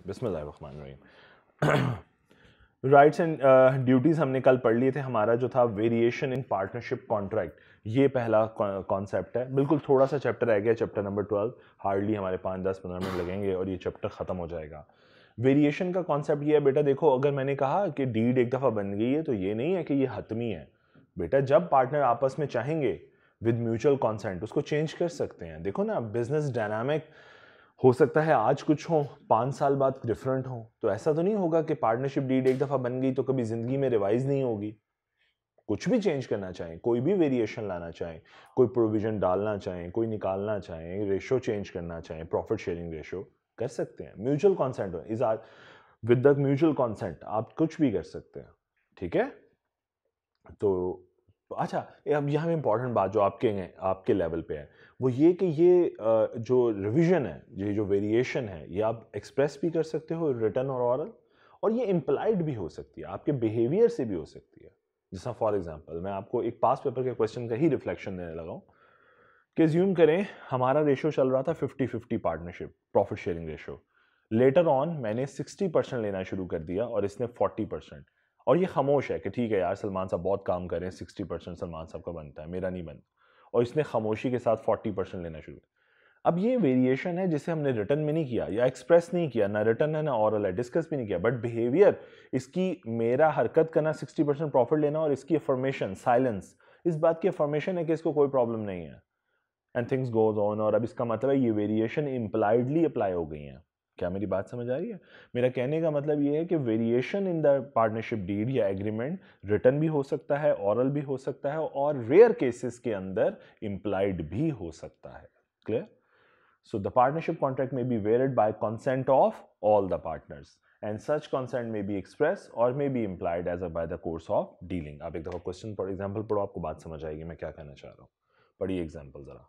बिस्मिल्लाहिर्रहमानिर्रहीम। Rights and duties हमने कल पढ़ लिए थे। हमारा जो था वेरिएशन इन पार्टनरशिप कॉन्ट्रैक्ट, ये पहला कॉन्सेप्ट है। बिल्कुल थोड़ा सा चैप्टर रह गया, चैप्टर नंबर 12। हार्डली हमारे 5-10-15 मिनट लगेंगे और ये चैप्टर ख़त्म हो जाएगा। वेरिएशन का कॉन्सेप्ट ये है बेटा, देखो अगर मैंने कहा कि डीड एक दफ़ा बन गई है तो ये नहीं है कि ये हतमी है बेटा। जब पार्टनर आपस में चाहेंगे विद म्यूचुअल कॉन्सेंट उसको चेंज कर सकते हैं। देखो ना, बिजनेस डायनामिक हो सकता है आज कुछ हो, 5 साल बाद डिफरेंट हो। तो ऐसा तो नहीं होगा कि पार्टनरशिप डीड एक दफ़ा बन गई तो कभी ज़िंदगी में रिवाइज नहीं होगी। कुछ भी चेंज करना चाहें, कोई भी वेरिएशन लाना चाहें, कोई प्रोविजन डालना चाहें, कोई निकालना चाहें, रेशो चेंज करना चाहें, प्रॉफिट शेयरिंग रेशो कर सकते हैं। Mutual consent is or with the mutual consent आप कुछ भी कर सकते हैं। ठीक है। तो अच्छा, अब यहाँ इंपॉर्टेंट बात जो आपके लेवल पे है वो ये कि ये जो रिवीजन है, ये जो वेरिएशन है, ये आप एक्सप्रेस भी कर सकते हो रिटन और ऑरल, और ये इम्प्लाइड भी हो सकती है, आपके बिहेवियर से भी हो सकती है। जैसा फॉर एग्जांपल मैं आपको एक पास पेपर के क्वेश्चन का ही रिफ्लेक्शन देने लगा हूँ कि ज्यूम करें हमारा रेशो चल रहा था 50-50 partnership profit sharing ratio. Later on मैंने 60% लेना शुरू कर दिया और इसने 40%। और ये खामोश है कि ठीक है यार सलमान साहब बहुत काम कर रहे हैं, 60% सलमान साहब का बनता है, मेरा नहीं बनता। और इसने खामोशी के साथ 40% लेना शुरू किया। अब ये वेरिएशन है जिसे हमने रिटर्न में नहीं किया या एक्सप्रेस नहीं किया, ना रिटर्न है ना ऑरल है, डिस्कस भी नहीं किया, बट बिहेवियर इसकी, मेरा हरकत करना 60% प्रॉफिट लेना और इसकी अफर्मेशन साइलेंस, इस बात की अफर्मेशन है कि इसको कोई प्रॉब्लम नहीं है एंड थिंग्स गोज ऑन। और अब इसका मतलब है ये वेरिएशन इम्प्लाइडली अप्लाई हो गई हैं। क्या मेरी बात समझ आ रही है? मेरा कहने का मतलब ये है कि variation in the partnership deed या एग्रीमेंट रिटर्न भी हो सकता है, ऑरल भी हो सकता है, और रेयर केसेस के अंदर इम्प्लाइड भी हो सकता है। Clear? So the partnership contract may be varied by consent of all the partners, and such consent may be expressed or may be implied as by the course of dealing. आप एक दफा question पर example पढ़ो, आपको बात समझ आएगी मैं क्या कहना चाह रहा हूँ। पढ़िए एग्जांपल जरा।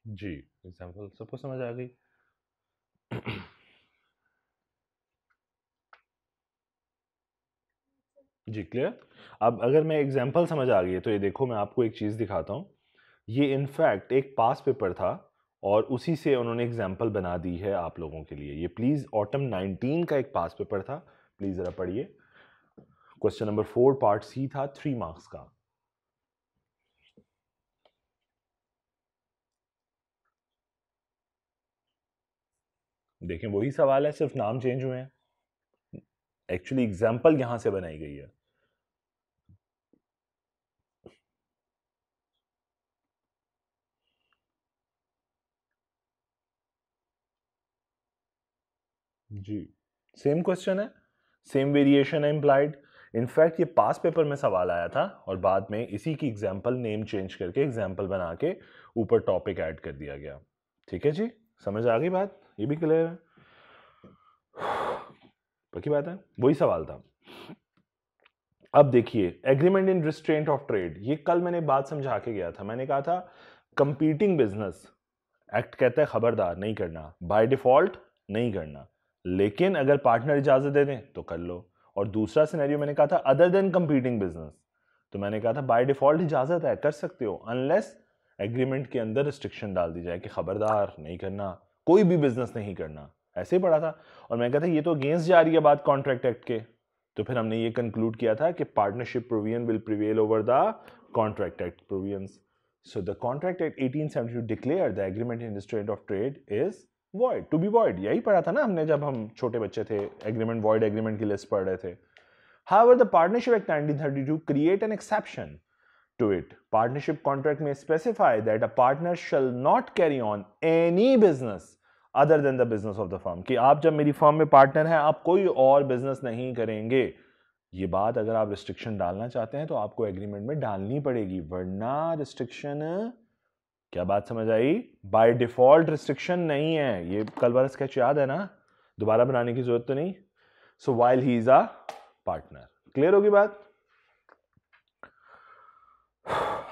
जी, एग्जांपल सबको समझ आ गई? जी क्लियर। अब अगर मैं एग्जांपल समझ आ गई है तो ये देखो मैं आपको एक चीज़ दिखाता हूँ। ये इनफैक्ट एक पास पेपर था और उसी से उन्होंने एग्जांपल बना दी है आप लोगों के लिए। ये प्लीज़ ऑटम 19 का एक पास पेपर था, प्लीज़ ज़रा पढ़िए। क्वेश्चन नंबर 4 पार्ट सी था, 3 मार्क्स का। देखें वही सवाल है, सिर्फ नाम चेंज हुए हैं। एक्चुअली एग्जाम्पल यहां से बनाई गई है। जी सेम क्वेश्चन है, सेम वेरिएशन है इम्प्लाइड। इनफैक्ट ये पास पेपर में सवाल आया था और बाद में इसी की एग्जाम्पल नेम चेंज करके एग्जाम्पल बना के ऊपर टॉपिक ऐड कर दिया गया। ठीक है जी, समझ आ गई बात? ये भी क्लियर है? पक्की बात है, वही सवाल था। अब देखिए agreement in restraint of trade, ये कल मैंने बात समझा के गया था। मैंने कहा था कंपीटिंग बिजनेस एक्ट कहता है खबरदार नहीं करना, बाय डिफॉल्ट नहीं करना, लेकिन अगर पार्टनर इजाजत दे दें तो कर लो। और दूसरा सिनेरियो मैंने कहा था अदर देन कंपीटिंग बिजनेस, तो मैंने कहा था बाय डिफॉल्ट इजाजत है, कर सकते हो, अनलेस एग्रीमेंट के अंदर रिस्ट्रिक्शन डाल दी जाए कि खबरदार नहीं करना, कोई भी बिजनेस नहीं करना। ऐसे ही पढ़ा था। और मैं कहता ये तो अगेंस्ट जा रही है बात कॉन्ट्रैक्ट एक्ट के। तो फिर हमने ये कंक्लूड किया था कि partnership provision will prevail over the contract act provisions. So the Contract Act 1872 declared the agreement in restraint of trade is void, to be void। यही पढ़ा था ना हमने जब हम छोटे बच्चे थे, एग्रीमेंट void एग्रीमेंट की लिस्ट पढ़ रहे थे। However, the Partnership Act 1932 create an exception to it. Partnership contract may specify that a partner shall not carry on any business other than the business of the firm. कि आप जब मेरी firm में partner हैं आप कोई और business नहीं करेंगे. ये बात अगर आप रिस्ट्रिक्शन डालना चाहते हैं तो आपको एग्रीमेंट में डालनी पड़ेगी, वरना रिस्ट्रिक्शन, क्या बात समझ आई? बाय डिफॉल्ट रिस्ट्रिक्शन नहीं है. ये कल वाला स्केच याद है ना, दोबारा बनाने की जरूरत तो नहीं. सो while he is a partner. Clear होगी बात?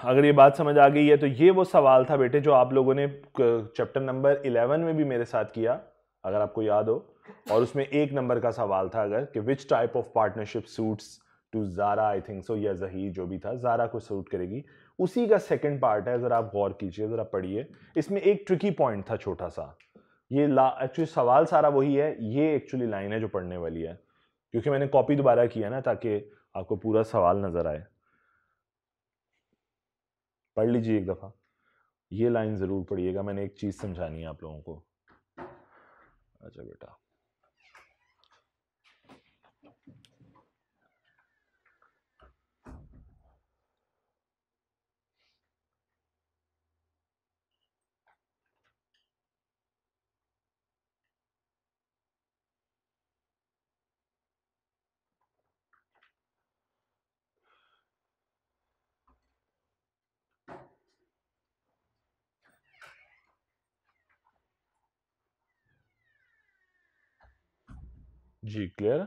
अगर ये बात समझ आ गई है तो ये वो सवाल था बेटे जो आप लोगों ने चैप्टर नंबर 11 में भी मेरे साथ किया, अगर आपको याद हो. और उसमें 1 नंबर का सवाल था अगर कि which type of partnership suits to Zara, I think so, या ज़हीर, जो भी था, ज़ारा को सूट करेगी. उसी का सेकंड पार्ट है, जरा आप गौर कीजिए, जरा पढ़िए. इसमें एक ट्रिकी पॉइंट था छोटा सा. ये एक्चुअली सवाल सारा वही है, ये एक्चुअली लाइन है जो पढ़ने वाली है, क्योंकि मैंने कॉपी दोबारा किया ना ताकि आपको पूरा सवाल नजर आए. पढ़ लीजिए एक दफा, ये लाइन जरूर पढ़िएगा, मैंने एक चीज समझानी है आप लोगों को. अच्छा बेटा, जी क्लियर?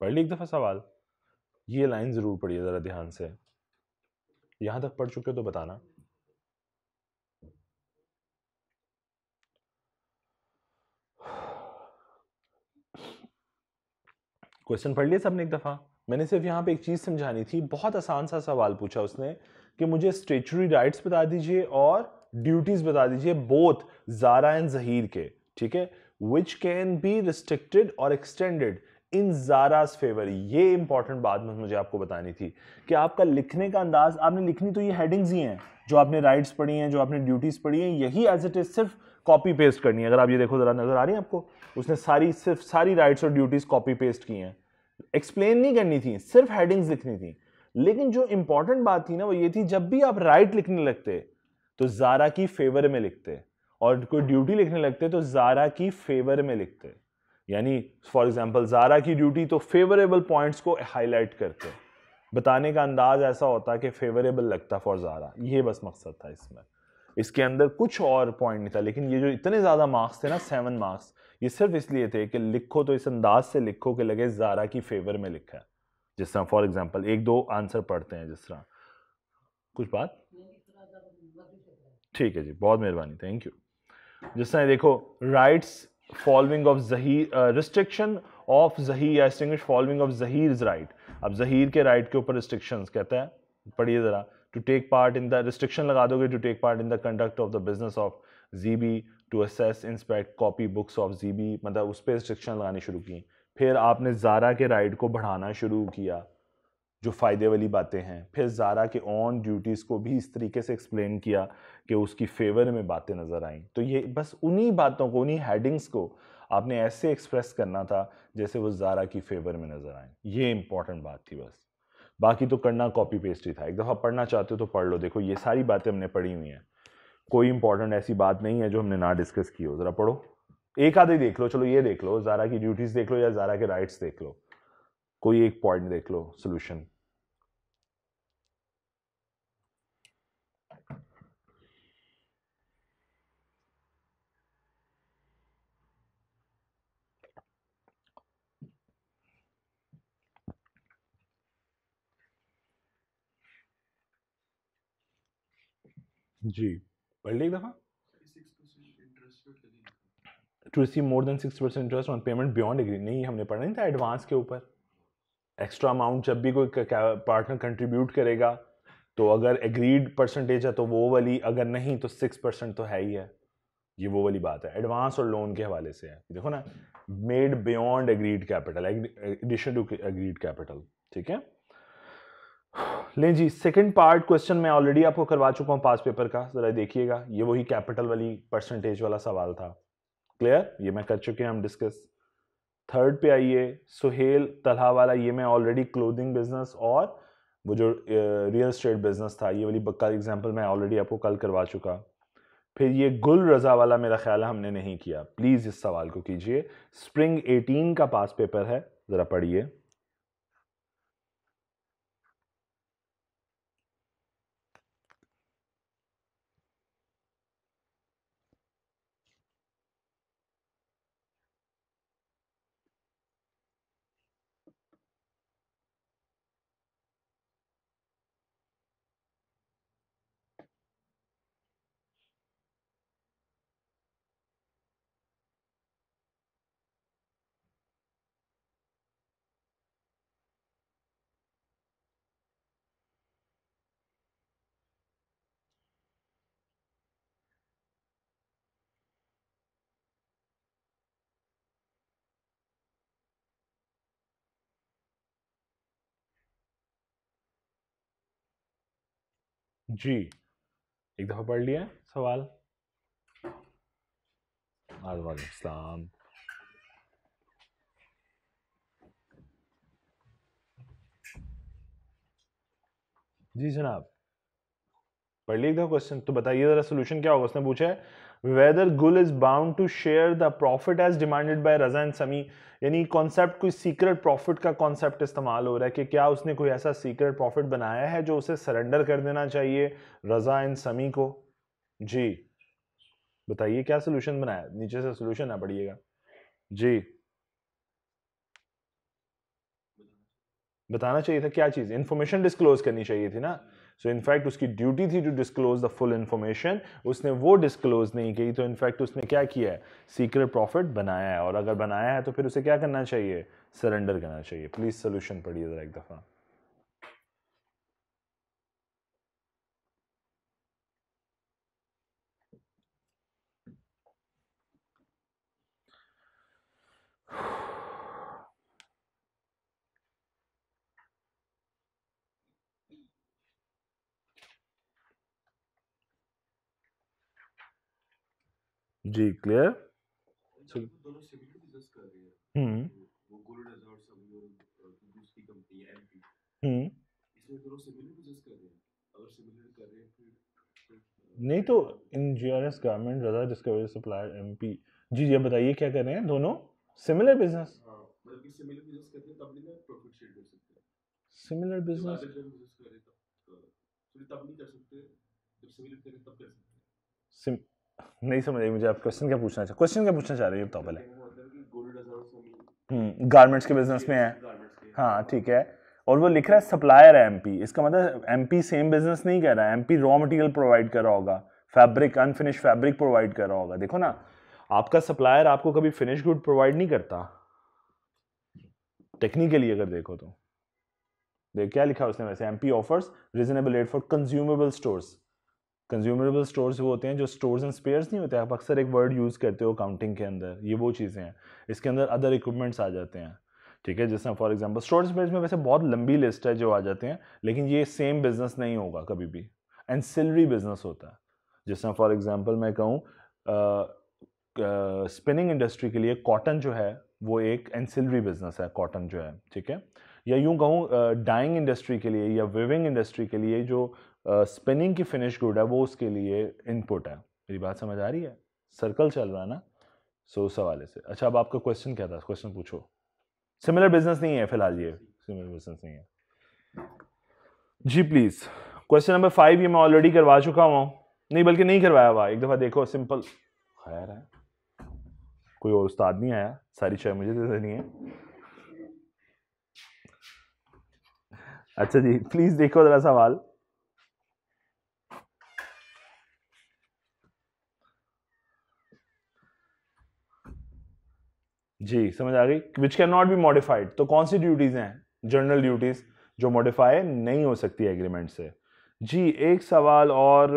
पढ़ ली एक दफा सवाल? ये लाइन जरूर पढ़िए जरा ध्यान से. यहां तक पढ़ चुके हो तो बताना. क्वेश्चन पढ़ लिया सबने एक दफा? मैंने सिर्फ यहाँ पे एक चीज समझानी थी. बहुत आसान सा सवाल पूछा उसने कि मुझे स्टेचुरी राइट्स बता दीजिए और ड्यूटीज बता दीजिए, बोथ ज़ारा एंड ज़हीर के, ठीक है, विच कैन बी रिस्ट्रिक्टेड और एक्सटेंडेड इन ज़ारा's फेवर. ये इंपॉर्टेंट बात मुझे आपको बतानी थी कि आपका लिखने का अंदाज, आपने लिखनी तो ये हेडिंग्स ही हैं, जो आपने राइट्स पढ़ी हैं, जो आपने ड्यूटीज पढ़ी हैं, यही एज इट इज सिर्फ कॉपी पेस्ट करनी है. अगर आप ये देखो जरा, नजर आ रही है आपको, उसने सिर्फ सारी राइट्स और ड्यूटीज कॉपी पेस्ट की हैं. एक्सप्लेन नहीं करनी थी, सिर्फ हेडिंग्स लिखनी थी. लेकिन जो इंपॉर्टेंट बात थी ना वो ये थी, जब भी आप राइट लिखने लगते तो ज़ारा की फेवर में लिखते, और कोई ड्यूटी लिखने लगते तो ज़ारा की फेवर में लिखते. यानी फॉर एग्जांपल ज़ारा की ड्यूटी तो फेवरेबल पॉइंट्स को हाईलाइट करते, बताने का अंदाज ऐसा होता कि फेवरेबल लगता फॉर ज़ारा. ये बस मकसद था इसमें, इसके अंदर कुछ और पॉइंट नहीं था. लेकिन ये जो इतने ज़्यादा मार्क्स थे ना, 7 मार्क्स, ये सिर्फ इसलिए थे कि लिखो तो इस अंदाज से लिखो कि लगे ज़ारा की फेवर में लिखा है. जिस तरह फॉर एग्जांपल 1-2 आंसर पढ़ते हैं, जिस तरह. कुछ बात? ठीक है जी, बहुत मेहरबानी, थैंक यू. जिस तरह देखो, rights following of Zaheer, restriction of Zaheer या एक्सटिंग्विश फॉलोइंग ऑफ ज़हीर्स राइट. अब ज़हीर के राइट के ऊपर रिस्ट्रिक्शंस कहता है, पढ़िए जरा. To take part in the, restriction लगा दोगे, to take part in the conduct of the business of GB, to assess, inspect, copy books of GB, मतलब उस पर रिस्ट्रिक्शन लगानी शुरू की. फिर आपने ज़ारा के राइट को बढ़ाना शुरू किया, जो फ़ायदे वाली बातें हैं. फिर ज़ारा के ऑन ड्यूटीज़ को भी इस तरीके से एक्सप्लेन किया कि उसकी फेवर में बातें नज़र आईं. तो ये बस उन्हीं बातों को, उन्हीं हेडिंग्स को आपने ऐसे एक्सप्रेस करना था जैसे वो ज़ारा की फेवर में नज़र आए. ये इंपॉर्टेंट बात थी बस. बाकी तो करना कॉपी पेस्ट ही था. एक दफ़ा पढ़ना चाहते हो तो पढ़ लो. देखो ये सारी बातें हमने पढ़ी हुई हैं, कोई इंपॉर्टेंट ऐसी बात नहीं है जो हमने ना डिस्कस की हो. ज़रा पढ़ो, एक आधे देख लो. चलो ये देख लो, ज़ारा की ड्यूटीज़ देख लो या ज़ारा के राइट्स देख लो, कोई एक पॉइंट देख लो, सोल्यूशन. जी पढ़ ली एक दफ़ा. To receive more than 6% interest on payment beyond agree, नहीं हमने पढ़ा नहीं था एडवांस के ऊपर. एक्स्ट्रा अमाउंट जब भी कोई पार्टनर कंट्रीब्यूट करेगा तो अगर एग्रीड परसेंटेज है तो वो वाली, अगर नहीं तो 6% तो है ही है. ये वो वाली बात है, एडवांस और लोन के हवाले से है. देखो ना, made beyond agreed capital, addition to agreed capital. ठीक है, लें जी. सेकंड पार्ट क्वेश्चन मैं ऑलरेडी आपको करवा चुका हूं पास पेपर का, जरा देखिएगा. ये वही कैपिटल वाली परसेंटेज वाला सवाल था. क्लियर, ये मैं कर चुके हैं हम डिस्कस. थर्ड पे आइए, सुहेल तलहा वाला, ये मैं ऑलरेडी क्लोथिंग बिजनेस और वो जो रियल एस्टेट बिजनेस था, ये वाली का एग्जांपल मैं ऑलरेडी आपको कल करवा चुका। फिर ये गुल रजा वाला मेरा ख्याल है हमने नहीं किया, प्लीज इस सवाल को कीजिए। स्प्रिंग 18 का पास पेपर है, जरा पढ़िए। जी, एक दफा पढ़ लिया सवाल। वालेकुम। जी जनाब, पढ़ लिया क्वेश्चन, तो बताइए जरा सोल्यूशन क्या होगा। उसने पूछा है whether Gul is bound to share the profit as demanded by Raza and Sami, यानी कॉन्सेप्ट कोई सीक्रेट प्रॉफिट का कॉन्सेप्ट इस्तेमाल हो रहा है कि क्या उसने कोई ऐसा सीक्रेट प्रॉफिट बनाया है जो उसे सरेंडर कर देना चाहिए रजा एंड समी को। जी बताइए क्या सोल्यूशन बनाया, नीचे से सोल्यूशन ना पढ़िएगा। जी बताना चाहिए था, क्या चीज, इंफॉर्मेशन डिस्क्लोज करनी चाहिए थी ना। सो इनफैक्ट उसकी ड्यूटी थी to disclose the full information, उसने वो डिस्क्लोज नहीं की, तो इनफैक्ट उसने क्या किया है, सीक्रेट प्रॉफिट बनाया है। और अगर बनाया है तो फिर उसे क्या करना चाहिए, सरेंडर करना चाहिए। प्लीज सोल्यूशन पढ़िए जरा एक दफा। जी क्लियर। दोनों सिमिलर बिजनेस कर रहे हैं, वो गोल्ड रिजॉर्ट सभी और दूसरी कंपनी एमपी, इसमें दोनों सिमिलर बिजनेस कर रहे हैं। अगर सिमिलर कर रहे हैं फिर नहीं तो इन जीआरएस गारमेंट रजा डिस्कवरी सप्लायर एमपी। जी जी बताइए क्या कर रहे हैं, दोनों सिमिलर बिजनेस। हाँ मतलब कि सिमिलर बिजनेस करते हैं तब भी ना प्रॉफिट शेयर कर सकते हैं। सिमिलर बिजनेस जब अलग बिजनेस कर रहे तब नहीं कर सकते, जब सिमिलर करें तब कर सकते हैं। नहीं समझ आई मुझे आप क्वेश्चन क्या पूछना चाह, क्वेश्चन क्या पूछना चाह रहे हैं बताओ पहले। गारमेंट्स के बिजनेस में है, हाँ ठीक है। और वो लिख रहा है सप्लायर है एमपी, इसका मतलब एमपी सेम बिजनेस नहीं कर रहा है, एमपी रॉ मटेरियल प्रोवाइड कर रहा होगा, फैब्रिक अनफिनिश फैब्रिक प्रोवाइड कर रहा होगा। देखो ना, आपका सप्लायर आपको कभी फिनिश गुड प्रोवाइड नहीं करता टेक्निकली, अगर देखो तो। देख क्या लिखा उसने वैसे, MP offers reasonable rate for consumable stores. Consumable stores वो होते हैं जो स्टोर्स एंड स्पेयर्स नहीं होते, आप अक्सर एक वर्ड यूज़ करते हो काउंटिंग के अंदर, ये वो चीज़ें हैं। इसके अंदर अदर इक्विपमेंट्स आ जाते हैं, ठीक है। जैसे फॉर एग्जांपल स्टोर स्पेयर्स में वैसे बहुत लंबी लिस्ट है जो आ जाते हैं, लेकिन ये सेम बिजनेस नहीं होगा कभी भी, एंसिलरी बिजनेस होता है। जैसे फॉर एग्जांपल मैं कहूँ स्पिनिंग इंडस्ट्री के लिए कॉटन जो है वो एक एंसिलरी बिजनेस है, कॉटन जो है, ठीक है। या यूं कहूँ डाइंग इंडस्ट्री के लिए या विविंग इंडस्ट्री के लिए जो स्पिनिंग की फिनिश गुड है वो उसके लिए इनपुट है। मेरी बात समझ आ रही है, सर्कल चल रहा है ना। सो उस हवाले से। अच्छा अब आपका क्वेश्चन क्या था, क्वेश्चन पूछो। सिमिलर बिजनेस नहीं है फिलहाल, ये सिमिलर बिजनेस नहीं है। जी प्लीज, क्वेश्चन नंबर 5 ये मैं ऑलरेडी करवा चुका हूँ, नहीं बल्कि नहीं करवाया हुआ, एक दफा देखो, सिंपल। खैर है, कोई और उस्ताद नहीं आया, सारी चाय मुझे दे देनी है। अच्छा जी प्लीज देखो जरा सवाल। जी समझ आ गई, which can not be modified, तो कौन सी ड्यूटीज हैं, जनरल ड्यूटीज जो मॉडिफाई नहीं हो सकती एग्रीमेंट से। जी एक सवाल और,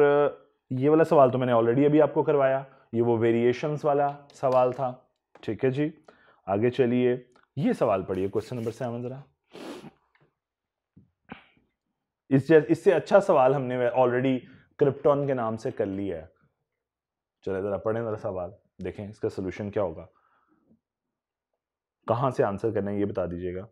ये वाला सवाल तो मैंने ऑलरेडी अभी आपको करवाया, ये वो वेरिएशंस वाला सवाल था, ठीक है जी। आगे चलिए, ये सवाल पढ़िए क्वेश्चन नंबर 7 जरा। इससे अच्छा सवाल हमने ऑलरेडी क्रिप्टॉन के नाम से कर लिया है। चले जरा पढ़ें जरा सवाल, देखें इसका सोल्यूशन क्या होगा, कहां से आंसर करना है ये बता दीजिएगा।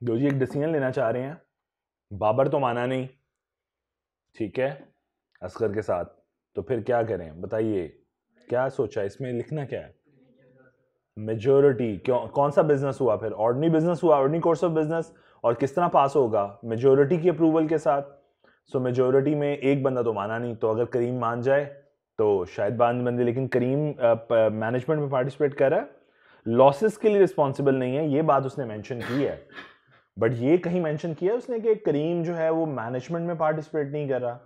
दो जी एक डिसीजन लेना चाह रहे हैं, बाबर तो माना नहीं, ठीक है, असगर के साथ, तो फिर क्या करें बताइए, क्या सोचा इसमें, लिखना क्या है? मेजोरिटी। क्यों, कौन सा बिजनेस हुआ फिर? ऑर्डिनरी बिजनेस हुआ, ऑर्डिनरी कोर्स ऑफ बिजनेस, और किस तरह पास होगा? मेजोरिटी की अप्रूवल के साथ। सो मेजोरिटी में एक बंदा तो माना नहीं, तो अगर करीम मान जाए तो शायद बंदे, लेकिन करीम मैनेजमेंट में पार्टिसिपेट कर रहा है, लॉसेस के लिए रिस्पॉन्सिबल नहीं है, ये बात उसने मेंशन की है, बट ये कहीं मेंशन किया है उसने कि करीम जो है वो मैनेजमेंट में पार्टिसिपेट नहीं कर रहा?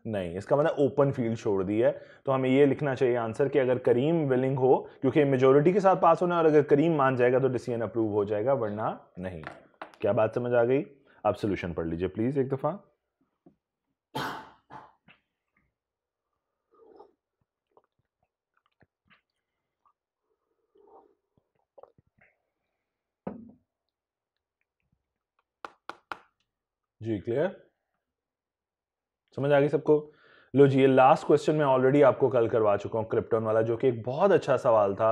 नहीं, इसका मतलब ओपन फील्ड छोड़ दी है। तो हमें ये लिखना चाहिए आंसर कि अगर करीम विलिंग हो, क्योंकि मेजोरिटी के साथ पास होना, और अगर करीम मान जाएगा तो डिसीजन अप्रूव हो जाएगा, वरना नहीं। क्या बात समझ आ गई? आप सोल्यूशन पढ़ लीजिए प्लीज एक दफा। जी क्लियर, समझ आ गई सबको? लो जी, ये लास्ट क्वेश्चन मैं ऑलरेडी आपको कल करवा चुका हूं, क्रिप्टन वाला, जो कि एक बहुत अच्छा सवाल था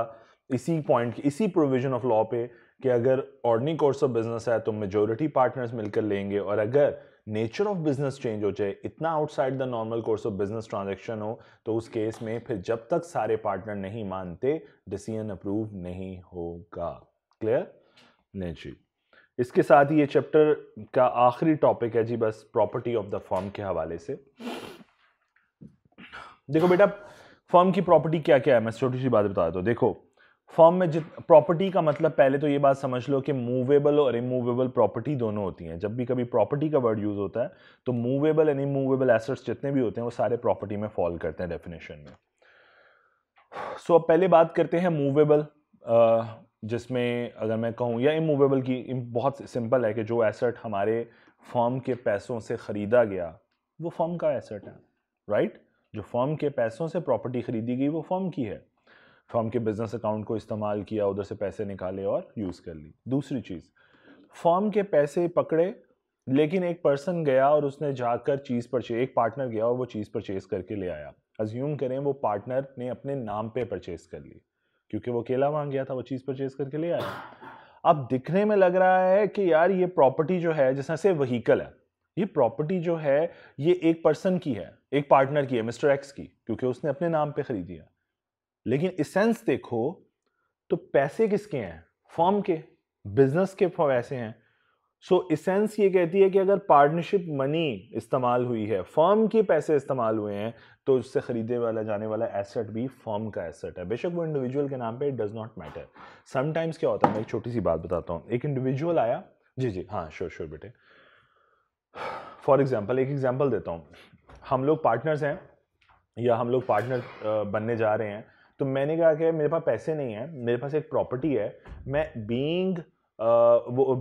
इसी पॉइंट, इसी प्रोविजन ऑफ लॉ पे, कि अगर ऑर्डिनरी कोर्स ऑफ बिजनेस है तो मेजोरिटी पार्टनर्स मिलकर लेंगे, और अगर नेचर ऑफ बिजनेस चेंज हो जाए, इतना outside the normal course of business transaction हो, तो उस केस में फिर जब तक सारे पार्टनर नहीं मानते, डिसीजन अप्रूव नहीं होगा। क्लियर? नहीं जी, इसके साथ ही ये चैप्टर का आखिरी टॉपिक है जी, बस प्रॉपर्टी ऑफ द फर्म के हवाले से। देखो बेटा, फर्म की प्रॉपर्टी क्या क्या है, मैं छोटी सी बात बता देता हूं। देखो, फर्म में प्रॉपर्टी का मतलब, पहले तो ये बात समझ लो कि मूवेबल और इमूवेबल प्रॉपर्टी दोनों होती हैं। जब भी कभी प्रॉपर्टी का वर्ड यूज होता है तो मूवेबल एंड इमूवेबल एसेट्स जितने भी होते हैं वो सारे प्रॉपर्टी में फॉल करते हैं डेफिनेशन में। सो अब पहले बात करते हैं मूवेबल, जिसमें अगर मैं कहूँ, या इमूवेबल की, बहुत सिंपल है कि जो एसेट हमारे फर्म के पैसों से खरीदा गया वो फर्म का एसेट है, राइट? जो फर्म के पैसों से प्रॉपर्टी खरीदी गई वो फर्म की है। फर्म के बिजनेस अकाउंट को इस्तेमाल किया, उधर से पैसे निकाले और यूज कर ली। दूसरी चीज, फर्म के पैसे पकड़े, लेकिन एक पर्सन गया और उसने जाकर चीज परचेज, एक पार्टनर गया और वो चीज परचेज करके ले आया। अज्यूम करें वो पार्टनर ने अपने नाम पे परचेज कर ली, क्योंकि वो अकेला वहां गया था, वो चीज परचेज करके ले आया। अब दिखने में लग रहा है कि यार ये प्रॉपर्टी जो है, जैसे से व्हीकल है, ये प्रॉपर्टी जो है ये एक पर्सन की है, एक पार्टनर की है, मिस्टर एक्स की, क्योंकि उसने अपने नाम पे खरीदी है। लेकिन इसेंस देखो तो पैसे किसके हैं? फर्म के, बिजनेस के पैसे हैं। सो इसेंस ये कहती है कि अगर पार्टनरशिप मनी इस्तेमाल हुई है, फर्म के पैसे इस्तेमाल हुए हैं, तो उससे खरीदे वाला जाने वाला एसेट भी फर्म का एसेट है, बेशक वो इंडिविजुअल के नाम पे, it does not matter. Sometimes क्या होता है, मैं एक छोटी सी बात बताता हूँ। एक इंडिविजुअल आया, जी जी हाँ श्योर श्योर बेटे, फॉर एग्जाम्पल, एक एग्जाम्पल देता हूँ। हम लोग पार्टनर्स हैं, या हम लोग पार्टनर बनने जा रहे हैं, तो मैंने कहा कि मेरे पास पैसे नहीं है, मेरे पास एक प्रॉपर्टी है, मैं for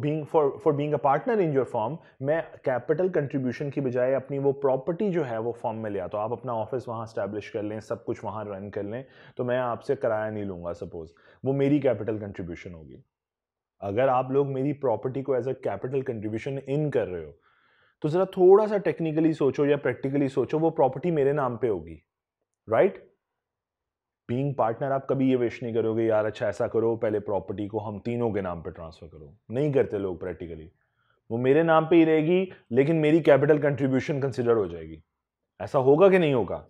being a partner in your firm, मैं कैपिटल कंट्रीब्यूशन की बजाय अपनी वो प्रॉपर्टी जो है वो फर्म में ले आता हूं। आप अपना ऑफिस वहां स्टैब्लिश कर लें, सब कुछ वहां रन कर लें, तो मैं आपसे किराया नहीं लूंगा, सपोज वो मेरी कैपिटल कंट्रीब्यूशन होगी। अगर आप लोग मेरी प्रॉपर्टी को as a capital contribution in कर रहे हो, तो जरा थोड़ा सा टेक्निकली सोचो या प्रैक्टिकली सोचो, वो प्रॉपर्टी मेरे नाम पे होगी, राइट? बीइंग पार्टनर आप कभी ये विश नहीं करोगे यार अच्छा ऐसा करो पहले प्रॉपर्टी को हम तीनों के नाम पे ट्रांसफर करो, नहीं करते लोग प्रैक्टिकली। वो मेरे नाम पे ही रहेगी, लेकिन मेरी कैपिटल कंट्रीब्यूशन कंसिडर हो जाएगी। ऐसा होगा कि नहीं होगा?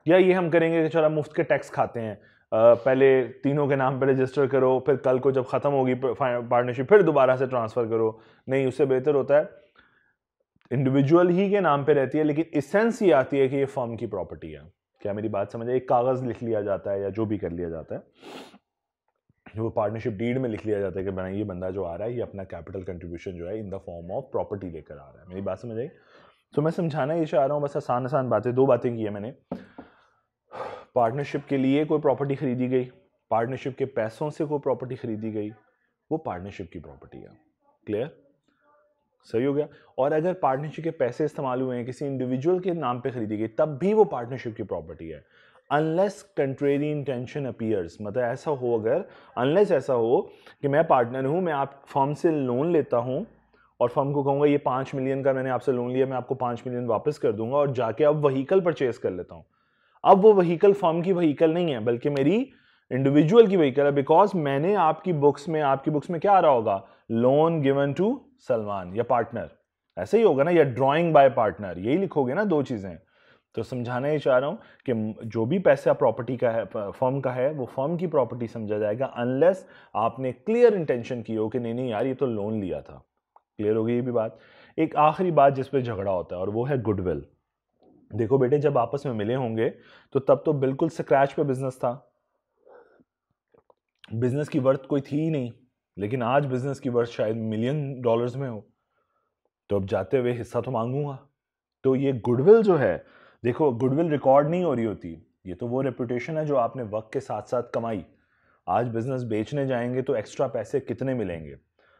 या ये हम करेंगे कि चलो मुफ्त के टैक्स खाते हैं, पहले तीनों के नाम पे रजिस्टर करो, फिर कल को जब खत्म होगी पार्टनरशिप फिर दोबारा से ट्रांसफर करो। नहीं, उससे बेहतर होता है इंडिविजुअल ही के नाम पे रहती है, लेकिन इसेंस ये आती है कि ये फर्म की प्रॉपर्टी है। क्या मेरी बात समझ? एक कागज लिख लिया जाता है या जो भी कर लिया जाता है, वो पार्टनरशिप डीड में लिख लिया जाता है कि बना ये बंदा जो आ रहा है ये अपना कैपिटल कंट्रीब्यूशन जो है इन द फॉर्म ऑफ प्रॉपर्टी लेकर आ रहा है। मेरी बात समझ आई? तो मैं समझाना ये चाह रहा हूँ, बस आसान आसान बातें, दो बातें की है मैंने। पार्टनरशिप के लिए कोई प्रॉपर्टी खरीदी गई, पार्टनरशिप के पैसों से कोई प्रॉपर्टी खरीदी गई, वो पार्टनरशिप की प्रॉपर्टी है। क्लियर? सही हो गया। और अगर पार्टनरशिप के पैसे इस्तेमाल हुए हैं, किसी इंडिविजुअल के नाम पे खरीदी गई, तब भी वो पार्टनरशिप की प्रॉपर्टी है, अनलेस कंट्रेरी इंटेंशन अपीयर्स। मतलब ऐसा हो, अगर अनलेस ऐसा हो कि मैं पार्टनर हूं, मैं आप फर्म से लोन लेता हूं और फर्म को कहूंगा ये 5 मिलियन का मैंने आपसे लोन लिया, मैं आपको 5 मिलियन वापस कर दूंगा, और जाके अब व्हीकल परचेज कर लेता हूं। अब वो व्हीकल फर्म की व्हीकल नहीं है, बल्कि मेरी इंडिविजुअल की व्हीकल है, बिकॉज मैंने आपकी बुक्स में क्या आ रहा होगा, लोन गिवन टू सलमान या पार्टनर, ऐसे ही होगा ना, या ड्रॉइंग बाय पार्टनर, यही लिखोगे ना, दो चीजें। तो समझाना ही चाह रहा हूं कि जो भी पैसा प्रॉपर्टी का है, फर्म का है, वो फर्म की प्रॉपर्टी समझा जाएगा अनलेस आपने क्लियर इंटेंशन की हो कि नहीं नहीं यार ये तो लोन लिया था। क्लियर हो गई ये भी बात। एक आखिरी बात जिस पे झगड़ा होता है और वो है गुडविल। देखो बेटे, जब आपस में मिले होंगे तो तब तो बिल्कुल स्क्रैच पे बिजनेस था, बिजनेस की वर्थ कोई थी ही नहीं, लेकिन आज बिजनेस की वर्थ शायद $1,000,000 में हो, तो अब जाते हुए हिस्सा तो मांगूंगा। तो ये गुडविल जो है, देखो गुडविल रिकॉर्ड नहीं हो रही होती, ये तो वो रेपुटेशन है जो आपने वक्त के साथ साथ कमाई। आज बिजनेस बेचने जाएंगे तो एक्स्ट्रा पैसे कितने मिलेंगे।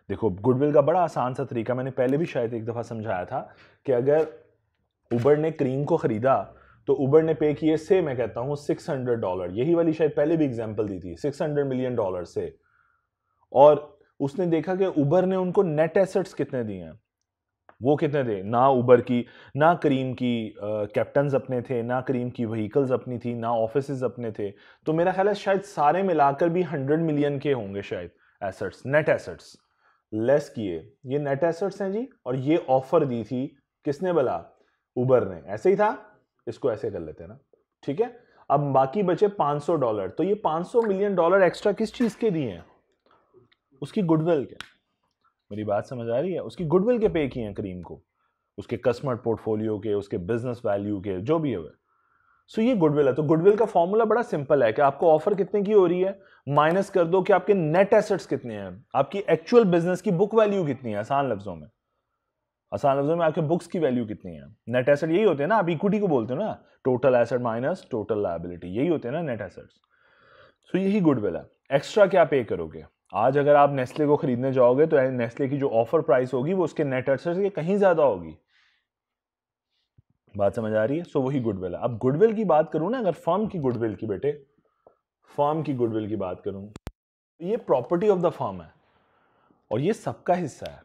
देखो गुडविल का बड़ा आसान सा तरीका मैंने पहले भी शायद एक दफा समझाया था कि अगर उबर ने क्रीम को खरीदा तो उबर ने पे किए से, मैं कहता हूं $600, यही वाली शायद पहले भी एग्जांपल दी थी, $600 मिलियन से। और उसने देखा कि उबर ने उनको नेट एसेट्स कितने दिए हैं, वो कितने थे, ना उबर की ना करीम की कैप्टन्स अपने थे, ना करीम की व्हीकल्स अपनी थी, ना ऑफिसेज अपने थे। तो मेरा ख्याल है शायद सारे मिलाकर भी 100 मिलियन के होंगे शायद एसेट्स, नेट एसेट्स लेस किए। ये नेट एसेट्स हैं जी, और ये ऑफर दी थी किसने भला, उबर ने, ऐसे ही था, इसको ऐसे कर लेते हैं ना, ठीक है। अब बाकी बचे $500, तो ये $500 मिलियन एक्स्ट्रा किस चीज के दिए हैं, उसकी गुडविल के। मेरी बात समझ आ रही है, उसकी गुडविल के पे किए हैं करीम को, उसके कस्टमर पोर्टफोलियो के, उसके बिजनेस वैल्यू के, जो भी है। सो ये गुडविल है। तो गुडविल का फॉर्मूला बड़ा सिंपल है कि आपको ऑफर कितने की हो रही है, माइनस कर दो कि आपके नेट एसेट्स कितने हैं, आपकी एक्चुअल बिजनेस की बुक वैल्यू कितनी है, आसान लफ्जों में आपके बुक्स की वैल्यू कितनी है। नेट एसेट यही होते हैं ना, आप इक्विटी को बोलते हो ना, total asset minus total liability, यही होते हैं ना नेट एसेट्स। सो यही गुडविल है। एक्स्ट्रा क्या पे करोगे, आज अगर आप नेस्ले को खरीदने जाओगे तो नेस्ले की जो ऑफर प्राइस होगी वो उसके नेट एसेट्स से कहीं ज्यादा होगी। बात समझ आ रही है। सो वही गुडविल है। अब गुडविल की बात करूं ना, अगर फर्म की गुडविल की, बेटे फर्म की गुडविल की बात करूं, तो ये प्रॉपर्टी ऑफ द फर्म है और ये सबका हिस्सा है,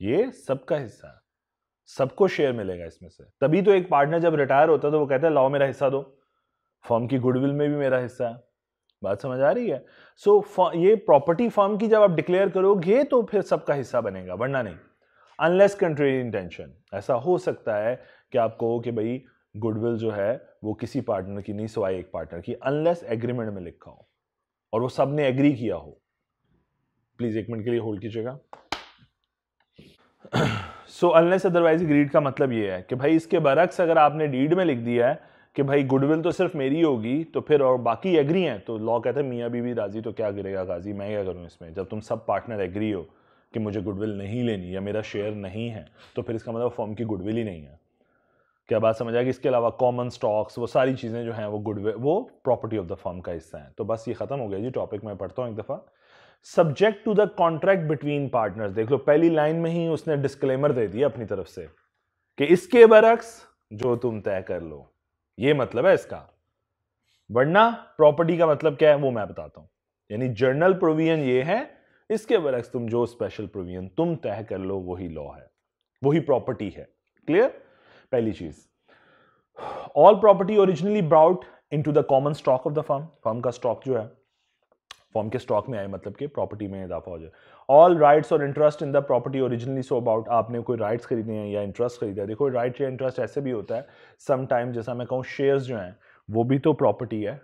ये सबका हिस्सा है, सबको शेयर मिलेगा इसमें से। तभी तो एक पार्टनर जब रिटायर होता है तो वो कहता है लाओ मेरा हिस्सा दो, फर्म की गुडविल में भी मेरा हिस्सा है। बात समझ आ रही है। सो ये प्रॉपर्टी फर्म की जब आप डिक्लेयर करोगे तो फिर सबका हिस्सा बनेगा, वरना नहीं, अनलेस कंट्री इंटेंशन। ऐसा हो सकता है कि आप कहो कि भाई गुडविल जो है वो किसी पार्टनर की नहीं सिवाय एक पार्टनर की, अनलेस एग्रीमेंट में लिखा हो और वो सब ने एग्री किया हो। प्लीज एक मिनट के लिए होल्ड कीजिएगा। सो अनलेस अदरवाइज एग्रीड का मतलब ये है कि भाई इसके बरक्स अगर आपने डीड में लिख दिया है कि भाई गुडविल तो सिर्फ मेरी होगी, तो फिर और बाकी एग्री हैं, तो लॉ कहता है मियाँ बीवी राजी तो क्या गिरेगा गाजी, मैं क्या करूँ इसमें। जब तुम सब पार्टनर एग्री हो कि मुझे गुडविल नहीं लेनी या मेरा शेयर नहीं है, तो फिर इसका मतलब फर्म की गुडविल ही नहीं है। क्या बात समझ आएगी। इसके अलावा कॉमन स्टॉक्स, वो सारी चीज़ें जो हैं वो गुडविल, वो प्रॉपर्टी ऑफ द फर्म का हिस्सा है। तो बस ये खत्म हो गया जी टॉपिक। मैं पढ़ता हूँ एक दफ़ा। Subject to the contract between partners. देख लो पहली लाइन में ही उसने डिस्क्लेमर दे दिया अपनी तरफ से कि इसके बरक्स जो तुम तय कर लो, ये मतलब है इसका, वरना प्रॉपर्टी का मतलब क्या है वो मैं बताता हूं। यानी जर्नल प्रोविजन ये है, इसके बरक्स तुम जो स्पेशल प्रोविजन तुम तय कर लो वही लॉ है, वही प्रॉपर्टी है। क्लियर। पहली चीज, all property originally brought into the common stock of the firm. Firm का स्टॉक जो है फॉर्म के स्टॉक में आए, मतलब कि प्रॉपर्टी में इजाफा हो जाए। ऑल राइट्स और interest in the property originally so about. आपने कोई राइट्स खरीदे हैं या इंटरेस्ट खरीदा है, देखो राइट या इंटरेस्ट ऐसे भी होता है सम टाइम, जैसा मैं कहूँ शेयर्स जो हैं वो भी तो प्रॉपर्टी है,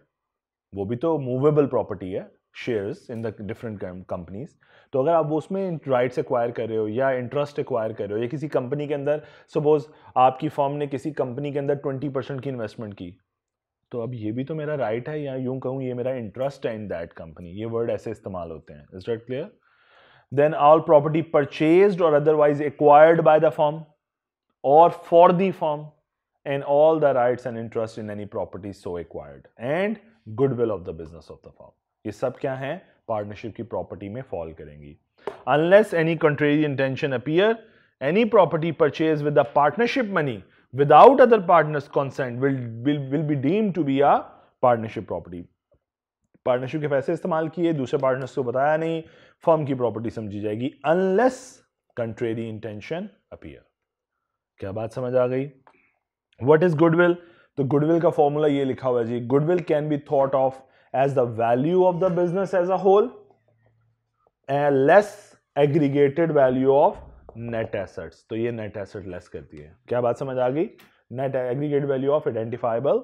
वो भी तो मूवेबल प्रॉपर्टी है, shares in the different companies. तो अगर आप वो उसमें राइट्स एक्वायर कर रहे हो या इंटरेस्ट एक्वायर कर रहे हो, या किसी कंपनी के अंदर सपोज आपकी फर्म ने किसी कंपनी के अंदर 20% की इन्वेस्टमेंट की, तो अब ये भी तो मेरा राइट है, या यूं कहूं ये मेरा इंटरेस्ट है इन दैट कंपनी। ये वर्ड ऐसे इस्तेमाल होते हैं। Is that clear. Then all property purchased और otherwise acquired by the firm और for the firm and all the rights and interest in any property so acquired and goodwill of the business of the firm. ये सब क्या है, partnership की property में fall करेंगी। Unless any contrary intention appear, any property purchase with the partnership money without other partners consent will be deemed to be a partnership property। Partnership के पैसे इस्तेमाल किए, दूसरे पार्टनर्स को बताया नहीं, फर्म की प्रॉपर्टी समझी जाएगी अनलेस कंट्रेरी इंटेंशन अपीयर। क्या बात समझ आ गई। What is goodwill. तो गुडविल का फॉर्मूला ये लिखा हुआ है जी, goodwill can be thought of as the value of the business as a whole and less aggregated value of net assets. तो ये net asset less करती है. क्या बात समझ आ गई? Net aggregate value of identifiable,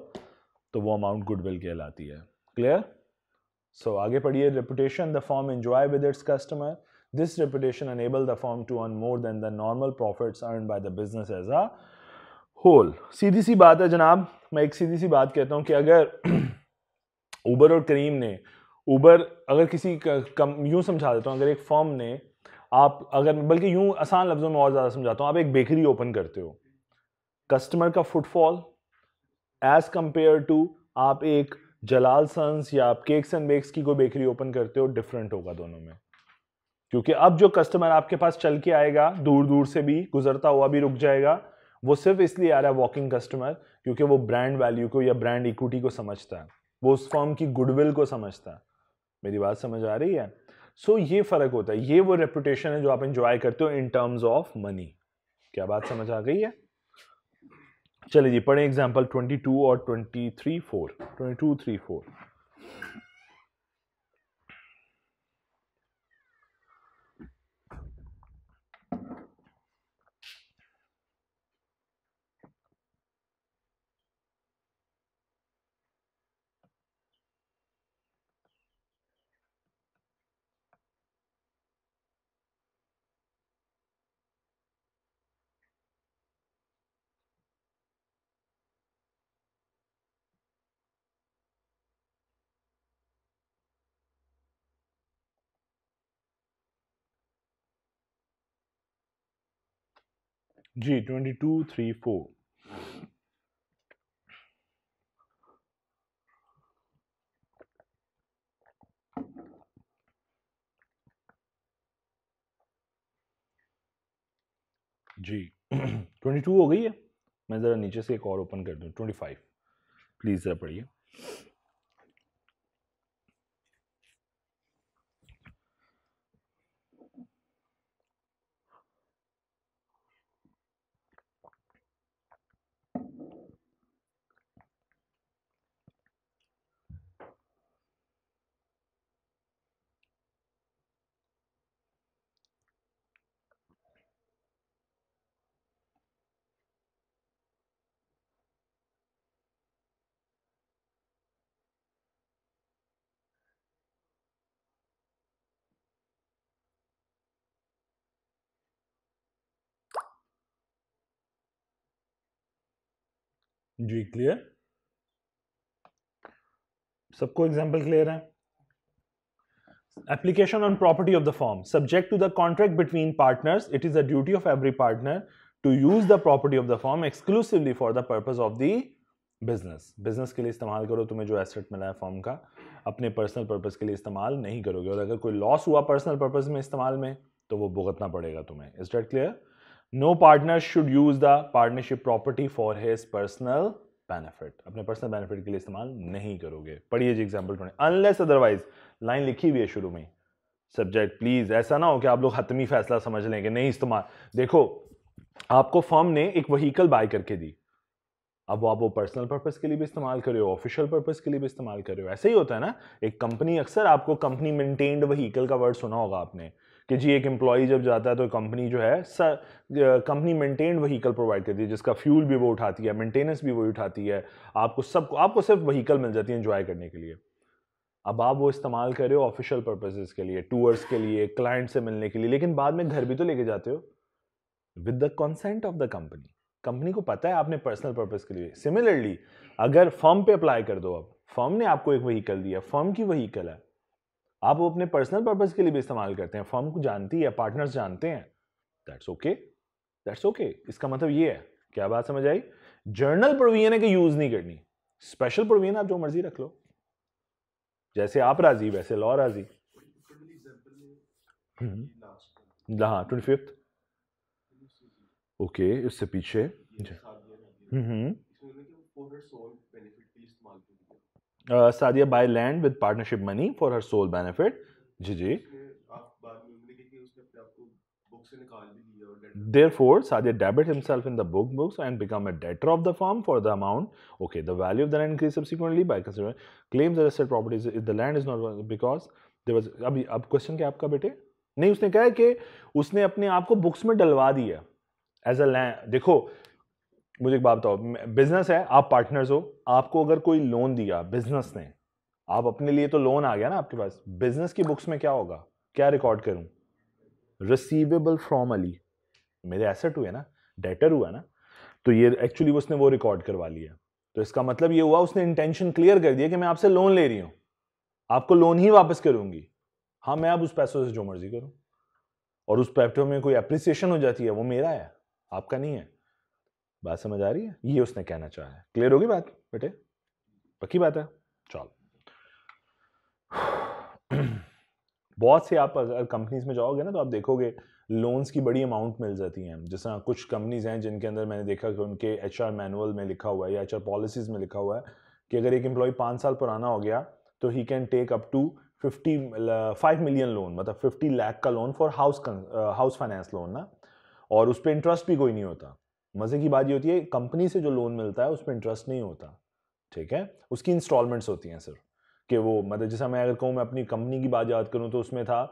तो वो amount goodwill कहलाती है. Clear? So आगे पढ़िए. Reputation the firm enjoy with its customer. This reputation enable the firm to earn more than the normal profits earned by the business as a whole. सीधी सी बात है जनाब. मैं एक सीधी सी बात कहता हूँ कि अगर उबर और करीम ने उबर अगर किसी यूं समझा देता हूं, अगर एक फर्म ने आप अगर बल्कि यूं आसान लफ्जों में और ज्यादा समझाता हूं, आप एक बेकरी ओपन करते हो, कस्टमर का फुटफॉल एज कंपेयर टू आप एक जलाल सन्स या आप केक्स एंड बेक्स की कोई बेकरी ओपन करते हो, डिफरेंट होगा दोनों में. क्योंकि अब जो कस्टमर आपके पास चल के आएगा, दूर दूर से भी गुजरता हुआ भी रुक जाएगा, वो सिर्फ इसलिए आ रहा है वॉकिंग कस्टमर क्योंकि वो ब्रांड वैल्यू को या ब्रांड इक्विटी को समझता है, वो उस फर्म की गुडविल को समझता है. मेरी बात समझ आ रही है? सो ये फर्क होता है. ये वो रेपुटेशन है जो आप एंजॉय करते हो इन टर्म्स ऑफ मनी. क्या बात समझ आ गई है? चलिए जी पढ़ें एग्जांपल 22 और 23 4. 22 3 4. जी 22 3 4. जी 22 हो गई है. मैं जरा नीचे से एक और ओपन कर दूं. 25 प्लीज जरा पढ़िए. जी क्लियर? सबको एग्जांपल क्लियर है? Application on property of the firm. Subject to the contract between partners, it is a duty of every partner to use the property of the firm exclusively for the purpose of the business. Business के लिए इस्तेमाल करो. तुम्हें जो asset मिला है firm का, अपने पर्सनल पर्पस के लिए इस्तेमाल नहीं करोगे, और अगर कोई लॉस हुआ पर्सनल पर्पस में इस्तेमाल में तो वो भुगतना पड़ेगा तुम्हें. Is that clear? No partner should use the partnership property for his personal benefit. अपने पर्सनल बेनिफिट के लिए इस्तेमाल नहीं करोगे. पढ़िए जी एग्जांपल 20. अनलेस अदरवाइज, लाइन लिखी हुई है शुरू में. सब्जेक्ट प्लीज ऐसा ना हो कि आप लोग हतमी फैसला समझ लें कि नहीं इस्तेमाल. देखो आपको फर्म ने एक व्हीकल बाय करके दी, अब आप वो पर्सनल पर्पस के लिए भी इस्तेमाल कर रहे हो, ऑफिशियल पर्पस के लिए भी इस्तेमाल कर रहे हो. ऐसे ही होता है ना. एक कंपनी, अक्सर आपको कंपनी मेंटेन्ड व्हीकल का वर्ड सुना होगा आपने कि जी एक एम्प्लॉय जब जाता है तो कंपनी जो है कंपनी मेंटेन्ड व्हीकल प्रोवाइड करती है, जिसका फ्यूल भी वो उठाती है, मेंटेनेंस भी वो उठाती है, आपको सिर्फ व्हीकल मिल जाती है एंजॉय करने के लिए. अब आप वो इस्तेमाल कर रहे हो ऑफिशियल पर्पसेस के लिए, टूर्स के लिए, क्लाइंट से मिलने के लिए, लेकिन बाद में घर भी तो लेके जाते हो with the consent of the company. Company को पता है आपने पर्सनल पर्पस के लिए. सिमिलरली अगर फर्म पे अप्लाई कर दो, अब फर्म ने आपको एक व्हीकल दिया, फर्म की व्हीकल है, आप वो अपने पर्सनल पर्पस के लिए भी इस्तेमाल करते हैं, फर्म को जानती है, पार्टनर्स जानते हैं, दैट्स ओके, दैट्स ओके. इसका मतलब ये है. क्या बात समझ आई? जर्नल प्रोविजन है कि यूज नहीं करनी, स्पेशल प्रोविजन आप जो मर्जी रख लो, जैसे आप राजी वैसे लॉ राजी. हाँ 25th. ओके इससे पीछे Sadia buy land with partnership money for her sole benefit. जी जी Therefore, Sajid debit himself in the books and become a debtor of the firm for the amount. Okay, the value of the land increased subsequently by considering claims the asset properties if the land is not because there was अभी अब question क्या आपका बेटे नहीं उसने कहा है कि उसने अपने आप को बुक्स में डलवा दिया एज अ लैंड देखो मुझे एक बात बताओ बिजनेस है आप पार्टनर्स हो आपको अगर कोई लोन दिया बिजनेस ने आप अपने लिए तो लोन आ गया ना आपके पास बिजनेस की बुक्स में क्या होगा क्या रिकॉर्ड करूं रिसीवेबल फ्रॉम अली मेरे एसेट हुए ना डेटर हुआ ना तो ये एक्चुअली उसने वो रिकॉर्ड करवा लिया तो इसका मतलब ये हुआ उसने इंटेंशन क्लियर कर दिया कि मैं आपसे लोन ले रही हूं आपको लोन ही वापस करूंगी हाँ मैं अब उस पैसों से जो मर्जी करूं और उस पैसों में कोई एप्रिसिएशन हो जाती है वो मेरा है आपका नहीं है बात समझ आ रही है ये उसने कहना चाहा है क्लियर होगी बात बेटे पक्की बात है चलो बहुत से आप अगर कंपनीज में जाओगे ना तो आप देखोगे लोन्स की बड़ी अमाउंट मिल जाती हैं जैसा कुछ कंपनीज हैं जिनके अंदर मैंने देखा कि उनके एचआर मैनुअल में लिखा हुआ है या एचआर पॉलिसीज में लिखा हुआ है कि अगर एक एम्प्लॉय 5 साल पुराना हो गया तो he can take up to 5 million loan मतलब 50 लाख का loan for house finance loan ना और उस पर इंटरेस्ट भी कोई नहीं होता मजे की बात ये होती है कंपनी से जो लोन मिलता है उस पर इंटरेस्ट नहीं होता ठीक है उसकी इंस्टॉलमेंट्स होती हैं सिर्फ कि वो मतलब जैसा मैं अगर कहूँ मैं अपनी कंपनी की बात याद करूँ तो उसमें था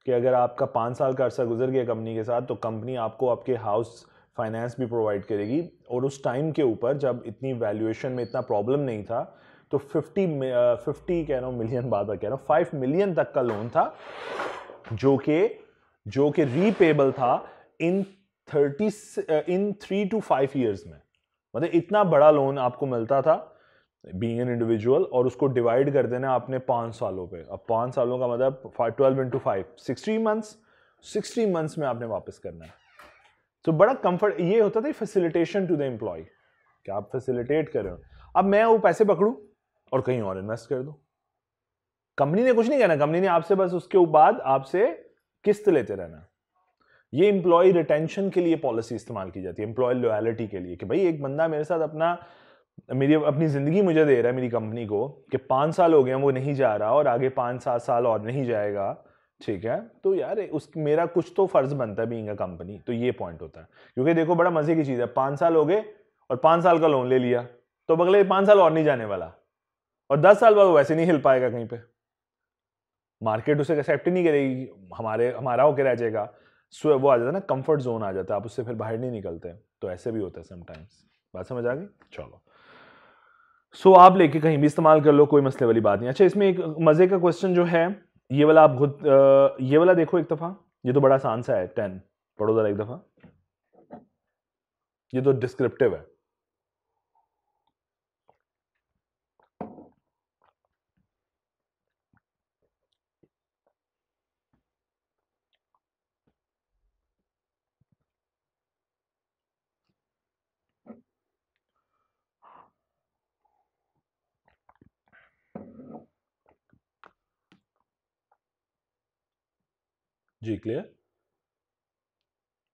कि अगर आपका 5 साल का अर्सा गुजर गया कंपनी के साथ तो कंपनी आपको आपके हाउस फाइनेंस भी प्रोवाइड करेगी और उस टाइम के ऊपर जब इतनी वैल्यूएशन में इतना प्रॉब्लम नहीं था तो 50 कह रहा हूँ मिलियन बात कह रहा हूँ 5 मिलियन तक का लोन था जो कि रीपेबल था इन 3 to 5 ईयर्स में मतलब इतना बड़ा लोन आपको मिलता था बीइंग एन इंडिविजुअल और उसको डिवाइड कर देना आपने 5 सालों पे अब 5 सालों का मतलब 12 into 5 60 मंथ्स में आपने वापस करना है तो बड़ा कंफर्ट ये होता था फैसिलिटेशन टू द एम्प्लॉय कि आप फैसिलिटेट कर रहे हो अब मैं वो पैसे पकड़ू और कहीं और इन्वेस्ट कर दो कंपनी ने कुछ नहीं कहना कंपनी ने आपसे बस उसके बाद आपसे किस्त लेते रहना ये एम्प्लॉय रिटेंशन के लिए पॉलिसी इस्तेमाल की जाती है एम्प्लॉय लॉयलिटी के लिए कि भाई एक बंदा मेरे साथ मेरी अपनी जिंदगी मुझे दे रहा है मेरी कंपनी को कि 5 साल हो गए वो नहीं जा रहा और आगे 5-7 साल और नहीं जाएगा ठीक है तो यार उस मेरा कुछ तो फर्ज बनता है बीइंग अ कंपनी तो ये पॉइंट होता है क्योंकि देखो बड़ा मजे की चीज है 5 साल हो गए और 5 साल का लोन ले लिया तो अगले 5 साल और नहीं जाने वाला और 10 साल बाद वो वैसे नहीं हिल पाएगा कहीं पे मार्केट उसे एक्सेप्ट नहीं करेगी हमारा होकर रह जाएगा वो आ जाता है ना कंफर्ट जोन आ जाता है आप उससे फिर बाहर नहीं निकलते तो ऐसे भी होता है समटाइम्स बात समझ आ गई चलो सो आप लेके कहीं भी इस्तेमाल कर लो कोई मसले वाली बात नहीं अच्छा इसमें एक मजे का क्वेश्चन जो है ये वाला आप खुद ये वाला देखो एक दफा ये तो बड़ा आसान सा है 10 पढ़ो जरा एक दफा ये तो डिस्क्रिप्टिव है जी क्लियर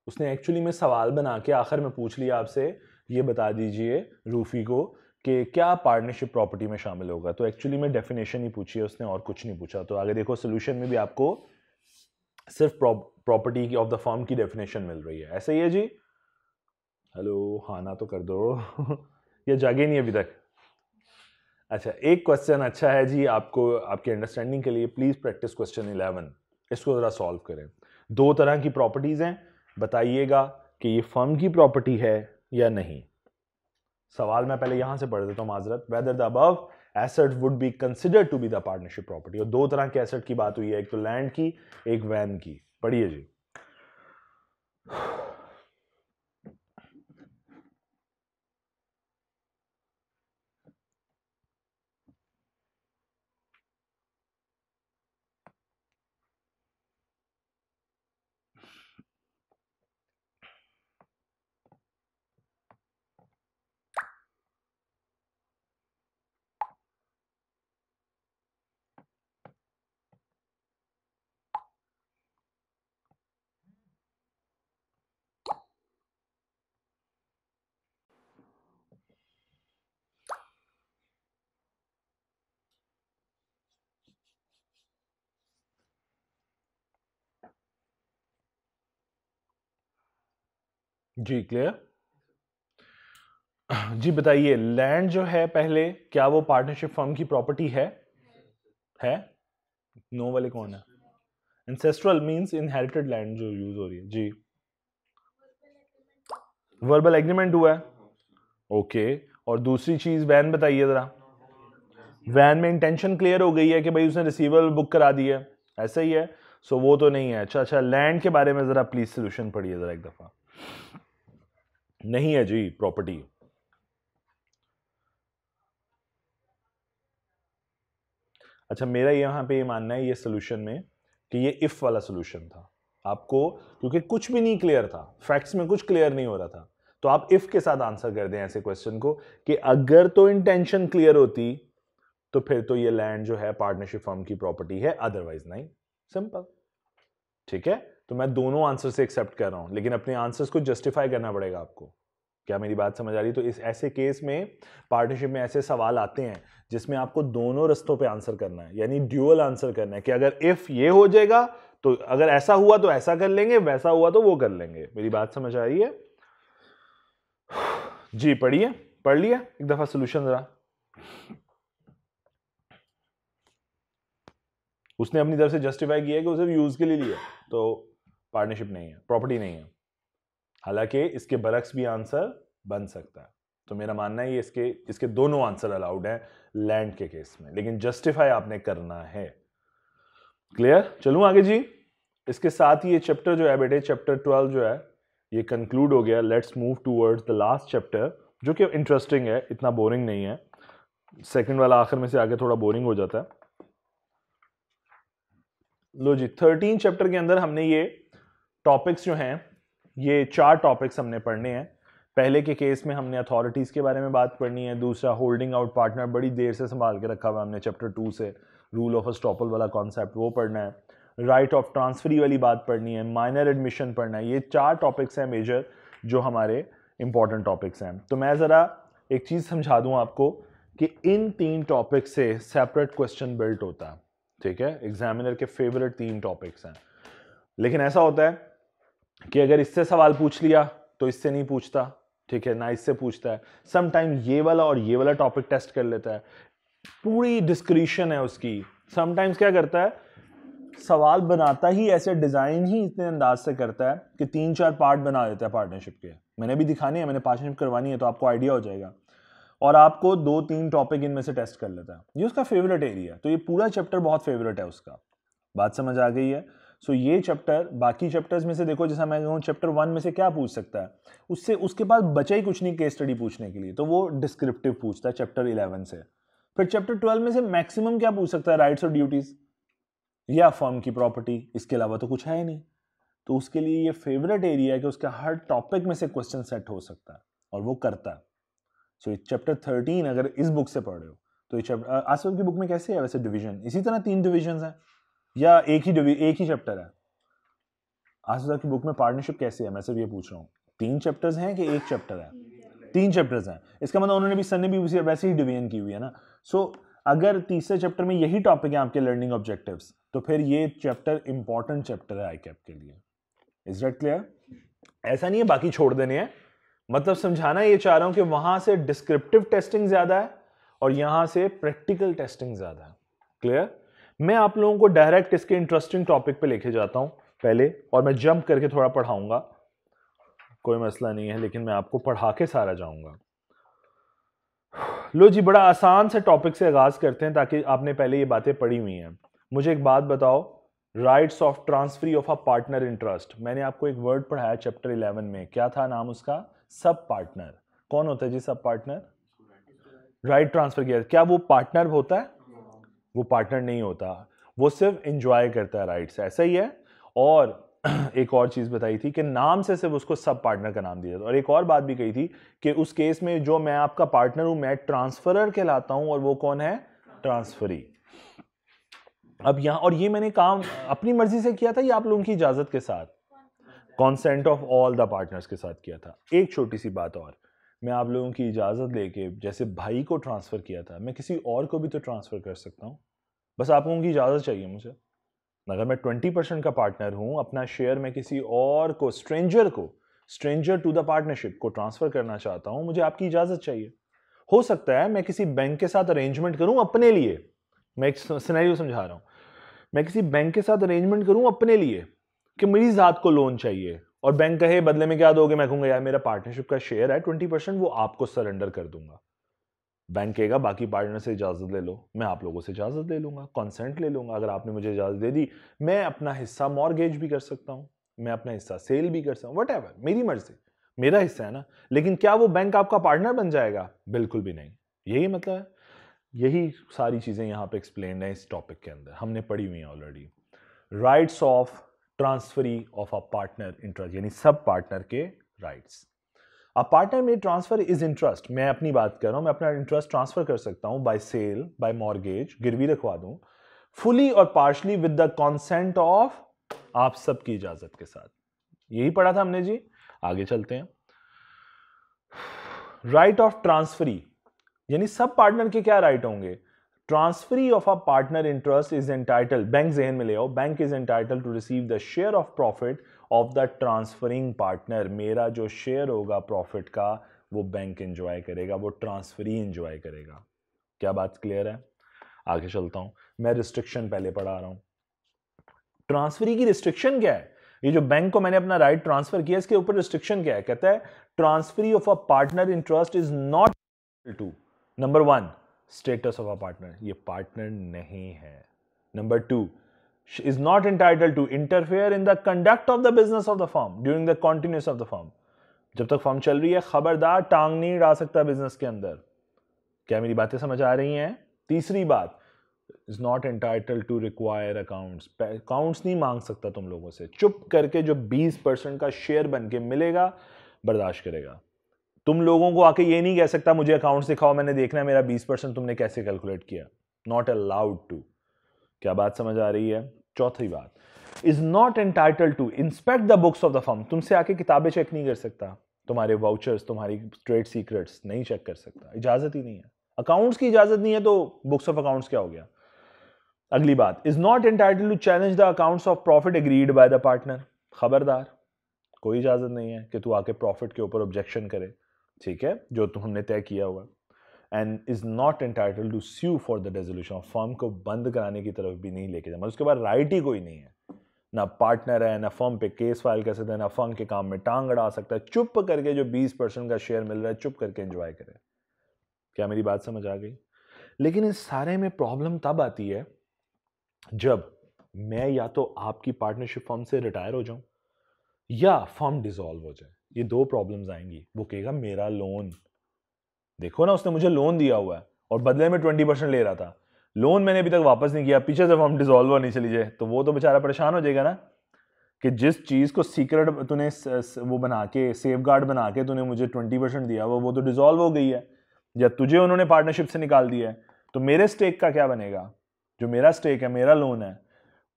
उसने एक्चुअली में सवाल बना के आखिर में पूछ लिया आपसे ये बता दीजिए रूफी को कि क्या पार्टनरशिप प्रॉपर्टी में शामिल होगा तो एक्चुअली में डेफिनेशन ही पूछी है उसने और कुछ नहीं पूछा तो आगे देखो सोल्यूशन में भी आपको सिर्फ प्रॉपर्टी ऑफ द फर्म की डेफिनेशन मिल रही है ऐसा ही है जी हेलो हाँ ना तो कर दो ये जागे नहीं अभी तक अच्छा एक क्वेश्चन अच्छा है जी आपको आपके अंडरस्टैंडिंग के लिए प्लीज प्रैक्टिस क्वेश्चन 11 इसको जरा सॉल्व करें 2 तरह की प्रॉपर्टीज हैं बताइएगा कि ये फर्म की प्रॉपर्टी है या नहीं सवाल मैं पहले यहां से पढ़ देता हूं माजरत whether the above asset would be considered to be the partnership property और 2 तरह के एसेट की बात हुई है एक तो लैंड की एक वैन की पढ़िए जी जी क्लियर। जी बताइए, लैंड जो है पहले, क्या वो पार्टनरशिप फर्म की प्रॉपर्टी है? नो वाले कौन है? एंसेस्ट्रल मींस इनहेरिटेड लैंड जो यूज हो रही है। जी, वर्बल एग्रीमेंट हुआ है। ओके, और दूसरी चीज वैन बताइए जरा। वैन में इंटेंशन क्लियर हो गई है कि भाई उसने रिसीवेबल बुक करा दी है, ऐसा ही है। सो वो तो नहीं है। अच्छा अच्छा, लैंड के बारे में जरा प्लीज सोल्यूशन पढ़िए जरा एक दफा। नहीं है जी प्रॉपर्टी। अच्छा, मेरा यहाँ पे ये मानना है ये सोल्यूशन में कि ये इफ वाला सोल्यूशन था आपको, क्योंकि कुछ भी नहीं क्लियर था, फैक्ट्स में कुछ क्लियर नहीं हो रहा था, तो आप इफ के साथ आंसर कर दें ऐसे क्वेश्चन को कि अगर तो इंटेंशन क्लियर होती तो फिर तो ये लैंड जो है पार्टनरशिप फर्म की प्रॉपर्टी है, अदरवाइज नहीं। सिंपल। ठीक है, तो मैं दोनों आंसर से एक्सेप्ट कर रहा हूं, लेकिन अपने आंसर्स को जस्टिफाई करना पड़ेगा आपको। क्या मेरी बात समझ आ रही? तो इस ऐसे केस में पार्टनरशिप में ऐसे सवाल आते हैं जिसमें आपको दोनों रस्तों पे आंसर करना है, यानी ड्यूअल आंसर करना है कि अगर इफ ये हो जाएगा तो अगर ऐसा हुआ तो ऐसा कर लेंगे, वैसा हुआ तो वो कर लेंगे। मेरी बात समझ आ रही है? जी पढ़िए, पढ़ लिया एक दफा सोल्यूशन जरा। उसने अपनी तरफ से जस्टिफाई किया कि उसे यूज के लिए लिया, तो पार्टनरशिप नहीं है, प्रॉपर्टी नहीं है। हालांकि इसके बरक्स भी आंसर बन सकता है। तो मेरा मानना है ये इसके इसके दोनों आंसर अलाउड हैं लैंड के केस में, लेकिन जस्टिफाई आपने करना है। क्लियर? चलूं आगे जी। इसके साथ ही ये चैप्टर जो है बेटे, चैप्टर 12 जो है ये कंक्लूड हो गया। Let's move towards the last chapter, जो कि इंटरेस्टिंग है, इतना बोरिंग नहीं है। सेकंड वाला आखिर में से आगे थोड़ा बोरिंग हो जाता है। लो जी, 13 चैप्टर के अंदर हमने ये टॉपिक्स जो हैं, ये 4 टॉपिक्स हमने पढ़ने हैं। पहले के केस में हमने अथॉरिटीज के बारे में बात पढ़नी है। दूसरा, होल्डिंग आउट पार्टनर, बड़ी देर से संभाल के रखा हुआ हमने चैप्टर 2 से, रूल ऑफ एस्टॉपल वाला कॉन्सेप्ट वो पढ़ना है। राइट ऑफ ट्रांसफरी वाली बात पढ़नी है। माइनर एडमिशन पढ़ना है। ये 4 टॉपिक्स हैं मेजर, जो हमारे इंपॉर्टेंट टॉपिक्स हैं। तो मैं ज़रा एक चीज़ समझा दूँ आपको कि इन 3 टॉपिक से सेपरेट क्वेश्चन बिल्ट होता है। ठीक है, एग्जामिनर के फेवरेट 3 टॉपिक्स हैं। लेकिन ऐसा होता है कि अगर इससे सवाल पूछ लिया तो इससे नहीं पूछता, ठीक है, ना इससे पूछता है। समटाइम ये वाला और ये वाला टॉपिक टेस्ट कर लेता है, पूरी डिस्क्रिशन है उसकी। समटाइम्स क्या करता है, सवाल बनाता ही ऐसे, डिजाइन ही इतने अंदाज से करता है कि 3-4 पार्ट बना देता है पार्टनरशिप के। मैंने भी दिखानी है, मैंने पार्टनरशिप करवानी है, तो आपको आइडिया हो जाएगा। और आपको 2-3 टॉपिक इनमें से टेस्ट कर लेता है। ये उसका फेवरेट एरिया है, तो ये पूरा चैप्टर बहुत फेवरेट है उसका। बात समझ आ गई है? सो ये चैप्टर, बाकी चैप्टर्स में से देखो, जैसा मैं कहूँ चैप्टर 1 में से क्या पूछ सकता है, उससे उसके पास बचा ही कुछ नहीं केस स्टडी पूछने के लिए, तो वो डिस्क्रिप्टिव पूछता है चैप्टर 11 से। फिर चैप्टर 12 में से मैक्सिमम क्या पूछ सकता है, राइट्स और ड्यूटीज या फर्म की प्रॉपर्टी, इसके अलावा तो कुछ है ही नहीं। तो उसके लिए ये फेवरेट एरिया है कि उसका हर टॉपिक में से क्वेश्चन सेट हो सकता है, और वो करता है। सो ये चैप्टर 13 अगर इस बुक से पढ़ रहे हो तो ये चैप्टर, आसपास की बुक में कैसे है वैसे डिवीजन, इसी तरह 3 डिविजन है या एक ही चैप्टर है? आसपास की बुक में पार्टनरशिप कैसे है, मैं सिर्फ ये पूछ रहा हूँ। 3 चैप्टर्स हैं कि एक चैप्टर है? 3 चैप्टर्स हैं। इसका मतलब उन्होंने भी, सर ने भी वैसे ही डिवीजन की हुई है ना। सो अगर तीसरे चैप्टर में यही टॉपिक है आपके लर्निंग ऑब्जेक्टिव्स, तो फिर ये चैप्टर इंपॉर्टेंट चैप्टर है आईकैप के लिए। Is that clear? ऐसा नहीं है बाकी छोड़ देने हैं, मतलब समझाना ये चाह रहा हूं कि वहां से डिस्क्रिप्टिव टेस्टिंग ज्यादा है और यहां से प्रैक्टिकल टेस्टिंग ज्यादा है। क्लियर? मैं आप लोगों को डायरेक्ट इसके इंटरेस्टिंग टॉपिक पे लेके जाता हूं पहले, और मैं जंप करके थोड़ा पढ़ाऊंगा, कोई मसला नहीं है, लेकिन मैं आपको पढ़ा के सारा जाऊंगा। लो जी, बड़ा आसान से टॉपिक से आगाज करते हैं, ताकि आपने पहले ये बातें पढ़ी हुई हैं। मुझे एक बात बताओ, rights of transferee of a partner interest, मैंने आपको एक वर्ड पढ़ाया चैप्टर 11 में, क्या था नाम उसका? Sub partner. कौन होता है जी सब पार्टनर? राइट ट्रांसफर किया, क्या वो पार्टनर होता है? वो पार्टनर नहीं होता, वो सिर्फ एंजॉय करता है राइट्स, ऐसा ही है। और एक और चीज बताई थी कि नाम से सिर्फ उसको सब पार्टनर का नाम दिया था, और एक और बात भी कही थी कि उस केस में जो मैं आपका पार्टनर हूं, मैं ट्रांसफरर कहलाता हूं, और वो कौन है? ट्रांसफरी। अब यहां, और ये मैंने काम अपनी मर्जी से किया था या आप लोगों की इजाजत के साथ? Consent of all the partners के साथ किया था। एक छोटी सी बात और, मैं आप लोगों की इजाजत लेके जैसे भाई को ट्रांसफर किया था, मैं किसी और को भी तो ट्रांसफर कर सकता हूं, बस आप लोगों की इजाजत चाहिए मुझे। अगर मैं 20% का पार्टनर हूं, अपना शेयर मैं किसी और को, स्ट्रेंजर को स्ट्रेंजर टू द पार्टनरशिप को ट्रांसफर करना चाहता हूं, मुझे आपकी इजाजत चाहिए। हो सकता है मैं किसी बैंक के साथ अरेंजमेंट करूं अपने लिए, मैं एक सिनेरियो समझा रहा हूं, मैं किसी बैंक के साथ अरेंजमेंट करूं अपने लिए कि मेरी जात को लोन चाहिए, और बैंक कहे बदले में क्या दोगे, मैं कहूंगा यार मेरा पार्टनरशिप का शेयर है 20%, वो आपको सरेंडर कर दूंगा। बैंक कहेगा बाकी पार्टनर से इजाजत ले लो, मैं आप लोगों से इजाजत ले लूंगा, कॉन्सेंट ले लूंगा, अगर आपने मुझे इजाजत दे दी मैं अपना हिस्सा मॉर्गेज भी कर सकता हूं, मैं अपना हिस्सा सेल भी कर सकता हूं, व्हाटएवर, मेरी मर्जी, मेरा हिस्सा है ना। लेकिन क्या वो बैंक आपका पार्टनर बन जाएगा? बिल्कुल भी नहीं। यही मतलब है, यही सारी चीजें यहां पे एक्सप्लेन है इस टॉपिक के अंदर, हमने पढ़ी हुई है already. Rights of transferee of a partner interest, यानी सब पार्टनर के राइट्स। अ पार्टनर में ट्रांसफर इज इंटरेस्ट, मैं अपनी बात कर रहा हूं, मैं अपना इंटरेस्ट ट्रांसफर कर सकता हूं बाय सेल, बाय मॉर्गेज, गिरवी रखवा दूं, फुली और partially with the consent of, आप सबकी इजाजत के साथ। यही पढ़ा था हमने जी। आगे चलते हैं। राइट ऑफ ट्रांसफरी, यानी सब पार्टनर के क्या राइट होंगे? Transferee of a partner interest is entitled, bank जहन में ले आओ, bank is entitled to receive the share of profit of the transferring partner. मेरा जो शेयर होगा प्रॉफिट का वो बैंक एंजॉय करेगा, वो ट्रांसफरी एंजॉय करेगा। क्या बात क्लियर है? आगे चलता हूं, मैं रिस्ट्रिक्शन पहले पढ़ा रहा हूं। ट्रांसफरी की रिस्ट्रिक्शन क्या है? ये जो बैंक को मैंने अपना राइट ट्रांसफर किया, इसके ऊपर रिस्ट्रिक्शन क्या है? कहता है transferee of a partner interest is not to, number 1 status of a partner, ये पार्टनर नहीं है। Number 2 is not entitled to interfere in the conduct of the business of the firm during the continuance of the firm। जब तक firm चल रही है खबरदार टांग नहीं डाल सकता बिजनेस के अंदर। क्या मेरी बातें समझ आ रही हैं? तीसरी बात, is not entitled to require accounts, accounts नहीं मांग सकता तुम लोगों से, चुप करके जो 20% का शेयर बन के मिलेगा बर्दाश्त करेगा। तुम लोगों को आके ये नहीं कह सकता मुझे अकाउंट्स दिखाओ, मैंने देखना है मेरा 20% तुमने कैसे कैलकुलेट किया। Not allowed to. क्या बात समझ आ रही है? चौथी बात, is not entitled to inspect the books of the firm, तुमसे आके किताबें चेक नहीं कर सकता, तुम्हारे वाउचर्स, तुम्हारी ट्रेड सीक्रेट्स नहीं चेक कर सकता, इजाजत ही नहीं है। अकाउंट्स की इजाजत नहीं है तो बुक्स ऑफ अकाउंट्स क्या हो गया? अगली बात, is not entitled to challenge the accounts of profit agreed by the partner, खबरदार कोई इजाजत नहीं है कि तू आके प्रॉफिट के ऊपर ऑब्जेक्शन करे, ठीक है, जो तुमने तय किया हुआ। And is not entitled to sue for the resolution of, firm को बंद कराने की तरफ भी नहीं लेके जाना, उसके बाद राइट ही कोई नहीं है, ना पार्टनर है, ना फर्म पे केस फाइल कर सकता है, ना फर्म के काम में टांग अड़ा सकता है। चुप करके जो 20% का शेयर मिल रहा है चुप करके एंजॉय करे। क्या मेरी बात समझ आ गई? लेकिन इस सारे में प्रॉब्लम तब आती है जब मैं या तो आपकी पार्टनरशिप फर्म से रिटायर हो जाऊं या फर्म डिसॉल्व हो जाए। ये दो प्रॉब्लम्स आएंगी। वो कहेगा मेरा लोन, देखो ना उसने मुझे लोन दिया हुआ है और बदले में 20% ले रहा था, लोन मैंने अभी तक वापस नहीं किया, पीछे से फर्म डिसॉल्व होनी चली जाए तो वो तो बेचारा परेशान हो जाएगा ना, कि जिस चीज को सीक्रेट तूने वो बना के सेफगार्ड बना के तूने मुझे 20% दिया वो तो डिसॉल्व हो गई है, या तुझे उन्होंने पार्टनरशिप से निकाल दिया है, तो मेरे स्टेक का क्या बनेगा? जो मेरा स्टेक है, मेरा लोन है।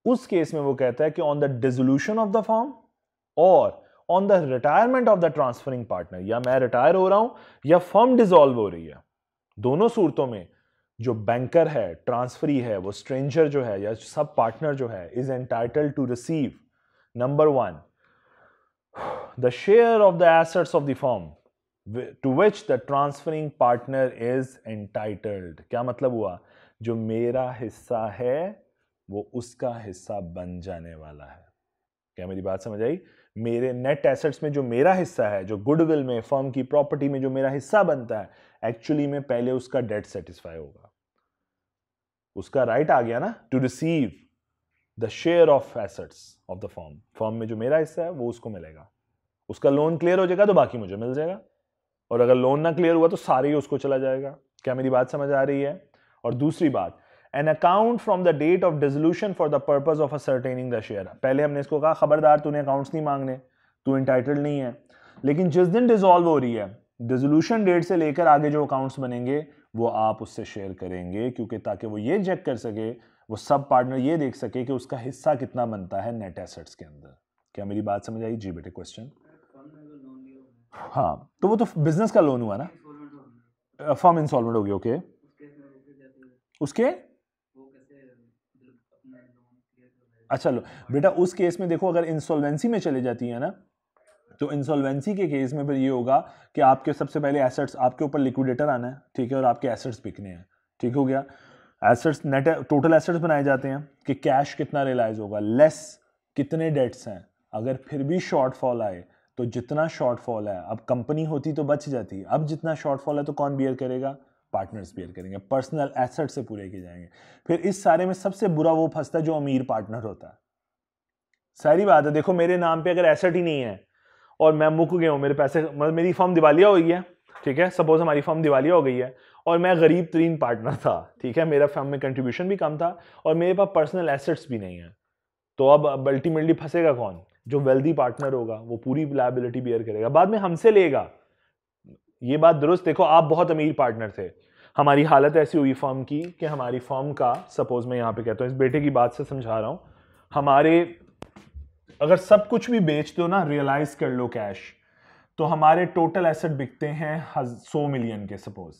उस केस में वो कहता है कि on the dissolution of the firm और on the retirement of the transferring partner, या मैं रिटायर हो रहा हूं या फर्म डिसॉल्व हो रही है, दोनों सूरतों में जो बैंकर है, ट्रांसफरी है, वो स्ट्रेंजर जो है या सब पार्टनर जो है, is entitled to receive number 1 the share of the assets of the firm to which the transferring partner is entitled. क्या मतलब हुआ? जो मेरा हिस्सा है वो उसका हिस्सा बन जाने वाला है। क्या मेरी बात समझ आई? मेरे नेट एसेट्स में जो मेरा हिस्सा है, जो गुडविल में, फर्म की प्रॉपर्टी में जो मेरा हिस्सा बनता है, एक्चुअली में पहले उसका डेट सेटिस्फाई होगा, उसका राइट आ गया ना to receive the share of assets of the firm. Firm में जो मेरा हिस्सा है वो उसको मिलेगा, उसका लोन क्लियर हो जाएगा तो बाकी मुझे मिल जाएगा, और अगर लोन ना क्लियर हुआ तो सारे ही उसको चला जाएगा। क्या मेरी बात समझ आ रही है? और दूसरी बात, an account from the date of dissolution for the purpose of ascertaining the share. पहले हमने इसको कहा खबरदार तूने अकाउंट्स नहीं मांगने, तू इंटाइटल्ड नहीं है, लेकिन जिस दिन डिसॉल्व हो रही है, डिसोल्यूशन डेट से लेकर आगे जो अकाउंट्स बनेंगे वो आप उससे शेयर करेंगे, क्योंकि ताकि वो ये चेक कर सके, वो सब पार्टनर ये देख सके कि उसका हिस्सा कितना बनता है नेट एसेट्स के अंदर। क्या मेरी बात समझ आई? जी बेटे क्वेश्चन। हाँ, तो वो तो बिजनेस का लोन हुआ ना, फर्म इंसॉल्वेंट हो गई, ओके, उसके अच्छा लो बेटा, उस केस में देखो अगर इंसॉल्वेंसी में चले जाती है ना, तो इंसॉल्वेंसी के केस में फिर ये होगा कि आपके सबसे पहले एसेट्स, आपके ऊपर लिक्विडेटर आना है, ठीक है, और आपके एसेट्स बिकने हैं, ठीक हो गया। एसेट्स, नेट टोटल एसेट्स बनाए जाते हैं कि कैश कितना रियलाइज होगा लेस कितने डेट्स हैं। अगर फिर भी शॉर्टफॉल आए तो जितना शॉर्टफॉल है, अब कंपनी होती तो बच जाती, अब जितना शॉर्टफॉल है तो कौन बियर करेगा? पार्टनर्स बियर करेंगे, पर्सनल एसेट से पूरे किए जाएंगे। फिर इस सारे में सबसे बुरा वो फंसता है जो अमीर पार्टनर होता है। सारी बात है, देखो मेरे नाम पे अगर एसेट ही नहीं है और मैं मुक गया हूं, मेरे पैसे, मतलब मेरी फर्म दिवालिया हो गई है, ठीक है, सपोज हमारी फर्म दिवालिया हो गई है और मैं गरीब तरीन पार्टनर था, ठीक है, मेरा फर्म में कंट्रीब्यूशन भी कम था और मेरे पास पर्सनल एसेट्स भी नहीं है, तो अब अल्टीमेटली फंसेगा कौन? जो वेल्दी पार्टनर होगा वो पूरी लायबिलिटी बियर करेगा, बाद में हमसे लेगा। ये बात दुरुस्त, देखो आप बहुत अमीर पार्टनर थे, हमारी हालत ऐसी हुई फर्म की कि हमारी फर्म का, सपोज मैं यहां पे कहता हूं, इस बेटे की बात से समझा रहा हूं, हमारे अगर सब कुछ भी बेच दो ना, रियलाइज कर लो कैश, तो हमारे टोटल एसेट बिकते हैं 100 मिलियन के सपोज,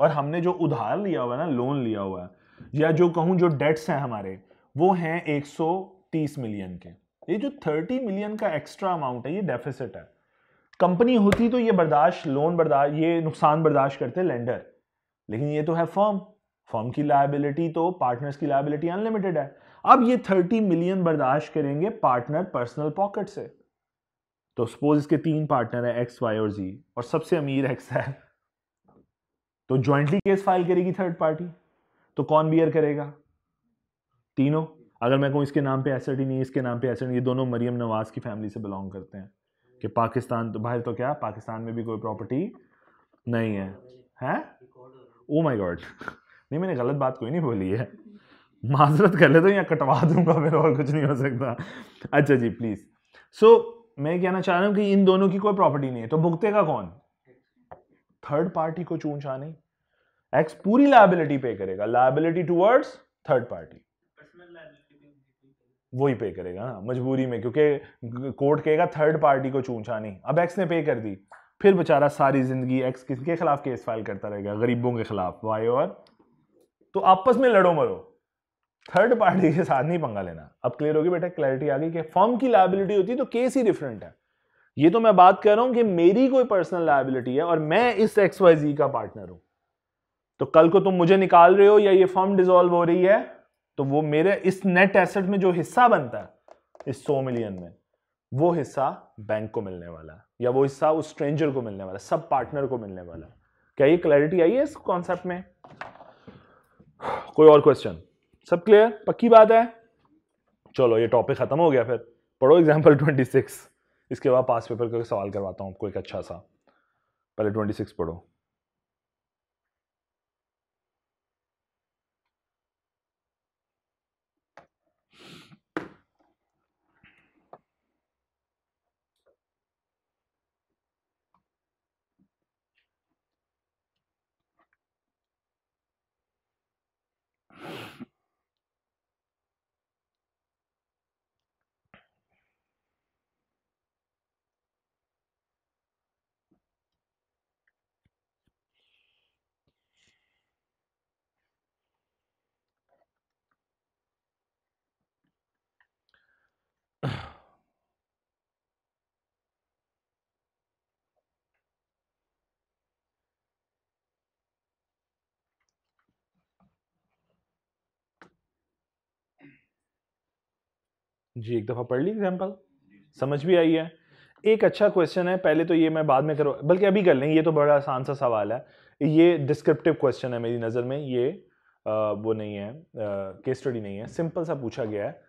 और हमने जो उधार लिया हुआ है ना, लोन लिया हुआ है, या जो कहूं जो डेट्स हैं हमारे, वो हैं 130 मिलियन के। ये जो 30 मिलियन का एक्स्ट्रा अमाउंट है, ये डेफिसिट है। कंपनी होती तो ये बर्दाश्त, लोन बर्दाश्त, ये नुकसान बर्दाश्त करते लेंडर, लेकिन ये तो है फर्म, फर्म की लायबिलिटी तो, पार्टनर्स की लायबिलिटी अनलिमिटेड है। अब ये 30 मिलियन बर्दाश्त करेंगे पार्टनर पर्सनल पॉकेट से। तो सपोज इसके 3 पार्टनर है, एक्स, वाई और जी, और सबसे अमीर एक्स है, तो ज्वाइंटली केस फाइल करेगी थर्ड पार्टी, तो कौन बियर करेगा? तीनों। अगर मैं कहूं इसके नाम पे एसेट ही नहीं, इसके नाम पे एसेट, ये दोनों मरियम नवाज की फैमिली से बिलोंग करते हैं, कि पाकिस्तान तो बाहर, तो क्या पाकिस्तान में भी कोई प्रॉपर्टी नहीं है, हैं? ओ माय गॉड, नहीं मैंने गलत बात कोई नहीं बोली है, माजरत कर ले तो यहाँ कटवा दूंगा फिर, और कुछ नहीं हो सकता। अच्छा जी प्लीज। सो मैं कहना चाह रहा हूं कि इन दोनों की कोई प्रॉपर्टी नहीं है, तो भुगतेगा कौन? थर्ड पार्टी को चूंचा नहीं, एक्स पूरी लायबिलिटी पे करेगा, लायबिलिटी टुवर्ड्स थर्ड पार्टी वही पे करेगा ना मजबूरी में, क्योंकि कोर्ट कहेगा थर्ड पार्टी को चूंचा नहीं। अब एक्स ने पे कर दी, फिर बेचारा सारी जिंदगी एक्स किसके खिलाफ केस फाइल करता रहेगा? गरीबों के खिलाफ, वाई और, तो आपस में लड़ो मरो, थर्ड पार्टी के साथ नहीं पंगा लेना। अब क्लियर होगी बेटा, क्लैरिटी आ गई कि फर्म की लायबिलिटी होती है तो केस ही डिफरेंट है। ये तो मैं बात कर रहा हूं कि मेरी कोई पर्सनल लायबिलिटी है और मैं इस XYZ का पार्टनर हूं, तो कल को तुम मुझे निकाल रहे हो या ये फर्म डिसॉल्व हो रही है, तो वो मेरे इस नेट एसेट में जो हिस्सा बनता है इस 100 मिलियन में, वो हिस्सा बैंक को मिलने वाला है, या वो हिस्सा उस स्ट्रेंजर को मिलने वाला है, सब पार्टनर को मिलने वाला है। क्या ये क्लैरिटी आई है इस कॉन्सेप्ट में? कोई और क्वेश्चन? सब क्लियर, पक्की बात है? चलो ये टॉपिक खत्म हो गया, फिर पढ़ो एग्जाम्पल 26, इसके बाद पास पेपर का सवाल करवाता हूं आपको एक अच्छा सा। पहले 26 पढ़ो। जी एक दफा पढ़ ली एग्जाम्पल, समझ भी आई है? एक अच्छा क्वेश्चन है, पहले तो ये मैं बाद में करो, बल्कि अभी कर लेंगे, ये तो बड़ा आसान सा सवाल है, ये डिस्क्रिप्टिव क्वेश्चन है मेरी नज़र में, ये वो नहीं है, केस स्टडी नहीं है, सिंपल सा पूछा गया है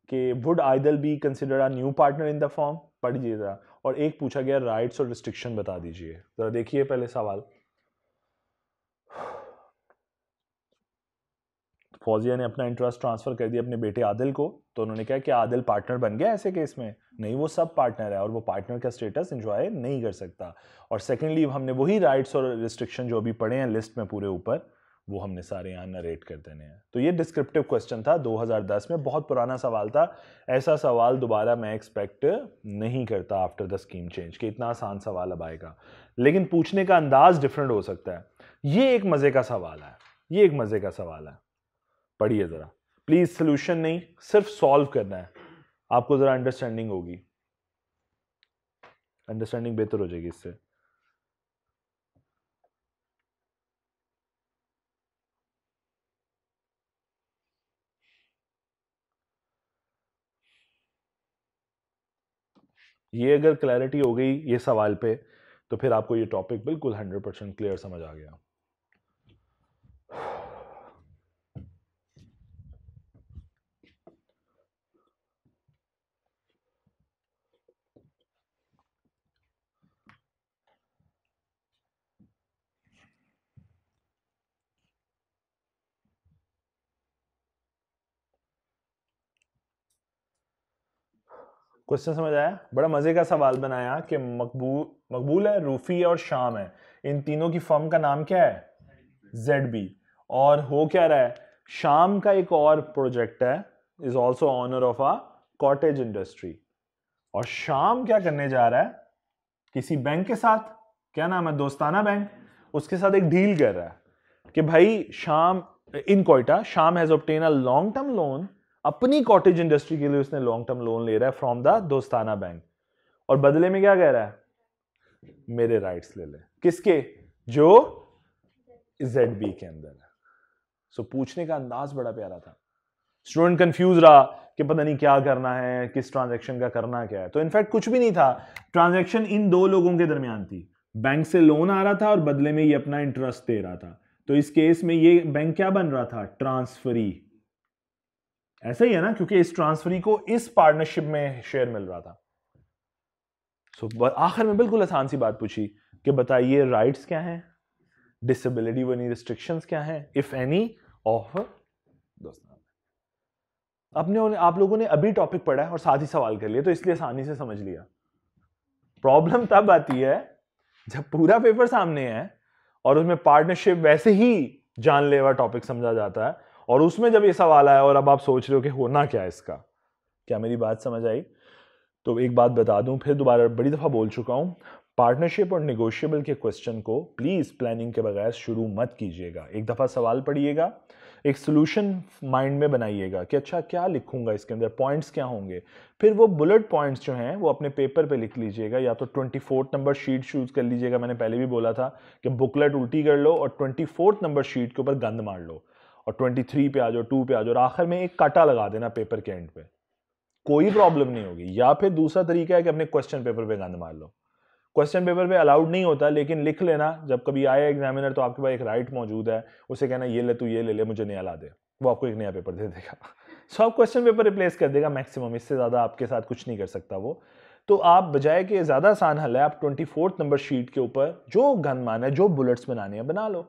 कि वुड आइदल be considered a new partner in the firm, पढ़ लीजिए जरा। और एक पूछा गया राइट्स और रिस्ट्रिक्शन बता दीजिए, जरा देखिए पहले सवाल। फौजिया ने अपना इंटरेस्ट ट्रांसफर कर दिया अपने बेटे आदिल को, तो उन्होंने कहा कि आदिल पार्टनर बन गया ऐसे केस में? नहीं, वो सब पार्टनर है और वो पार्टनर का स्टेटस एंजॉय नहीं कर सकता। और सेकेंडली हमने वही राइट्स और रिस्ट्रिक्शन जो अभी पढ़े हैं लिस्ट में पूरे ऊपर, वो हमने सारे यहाँ नरेट कर देने हैं। तो ये डिस्क्रिप्टिव क्वेश्चन था 2010 में, बहुत पुराना सवाल था, ऐसा सवाल दोबारा मैं एक्सपेक्ट नहीं करता आफ्टर द स्कीम चेंज कि इतना आसान सवाल अब आएगा, लेकिन पूछने का अंदाज डिफरेंट हो सकता है। ये एक मजे का सवाल है, ये एक मजे का सवाल है, पढ़िए जरा प्लीज, सॉल्यूशन नहीं, सिर्फ सॉल्व करना है, आपको जरा अंडरस्टैंडिंग होगी। अंडरस्टैंडिंग बेहतर हो जाएगी इससे। ये अगर क्लैरिटी हो गई ये सवाल पे, तो फिर आपको ये टॉपिक बिल्कुल 100% क्लियर समझ आ गया। क्वेश्चन समझ आया? बड़ा मजे का सवाल बनाया कि मकबूल है, रूफी है और शाम है, इन तीनों की फर्म का नाम क्या है? ZB। और हो क्या रहा है? शाम का एक और प्रोजेक्ट है, is also owner of a cottage industry. और शाम क्या करने जा रहा है? किसी बैंक के साथ, क्या नाम है, दोस्ताना बैंक, उसके साथ एक डील कर रहा है कि भाई शाम इन कोयटा, शाम has obtain a long term loan, अपनी कॉटेज इंडस्ट्री के लिए उसने लॉन्ग टर्म लोन ले रहा है फ्रॉम द दोस्ताना बैंक। और बदले में क्या कह रहा है? मेरे राइट्स ले ले। किसके? जो ZB के अंदर है। सो पूछने का अंदाज बड़ा प्यारा था। स्टूडेंट कंफ्यूज रहा कि पता नहीं क्या करना है, किस ट्रांजैक्शन का करना क्या है। तो इनफैक्ट कुछ भी नहीं था, ट्रांजैक्शन इन दो लोगों के दरमियान थी। बैंक से लोन आ रहा था और बदले में ये अपना इंटरेस्ट दे रहा था। तो इस केस में ये बैंक क्या बन रहा था? ट्रांसफरी। ऐसा ही है ना, क्योंकि इस ट्रांसफरी को इस पार्टनरशिप में शेयर मिल रहा था। सो आखिर में बिल्कुल आसान सी बात पूछी कि बताइए राइट्स क्या हैं, डिसेबिलिटी वनी रिस्ट्रिक्शंस क्या हैं, इफ एनी, ऑफ दोस्तों। आप लोगों ने अभी टॉपिक पढ़ा है और साथ ही सवाल कर लिया, तो इसलिए आसानी से समझ लिया। प्रॉब्लम तब आती है जब पूरा पेपर सामने है और उसमें पार्टनरशिप वैसे ही जानलेवा टॉपिक समझा जाता है, और उसमें जब ये सवाल आया और अब आप सोच रहे हो कि होना क्या है इसका। क्या मेरी बात समझ आई? तो एक बात बता दूं, फिर दोबारा बड़ी दफा बोल चुका हूं, पार्टनरशिप और नेगोशिएबल के क्वेश्चन को प्लीज प्लानिंग के बगैर शुरू मत कीजिएगा। एक दफा सवाल पढ़िएगा, एक सोल्यूशन माइंड में बनाइएगा कि अच्छा क्या लिखूंगा इसके अंदर, पॉइंट्स क्या होंगे, फिर वो बुलेट पॉइंट्स जो हैं वो अपने पेपर पे लिख लीजिएगा, या तो 24 नंबर शीट चूज कर लीजिएगा। मैंने पहले भी बोला था कि बुकलेट उल्टी कर लो और 24 नंबर शीट के ऊपर गंद मार लो, और 23 पे आ जाओ, 2 पे आ जाओ, और आखिर में एक काटा लगा देना पेपर के एंड पे, कोई प्रॉब्लम नहीं होगी। या फिर दूसरा तरीका है कि अपने क्वेश्चन पेपर पे गंद मार लो। क्वेश्चन पेपर पे अलाउड नहीं होता, लेकिन लिख लेना, जब कभी आए एग्जामिनर तो आपके पास एक राइट मौजूद है, उसे कहना ये ले, तू ये ले ले, मुझे नया ला दे, वो आपको एक नया पेपर दे देगा। सो आप क्वेश्चन पेपर रिप्लेस कर देगा मैक्सिमम, इससे ज्यादा आपके साथ कुछ नहीं कर सकता वो। तो आप बजाय कि ज्यादा आसान हल है, आप 24 नंबर शीट के ऊपर जो गन माना है, जो बुलेट्स बनाने हैं बना लो,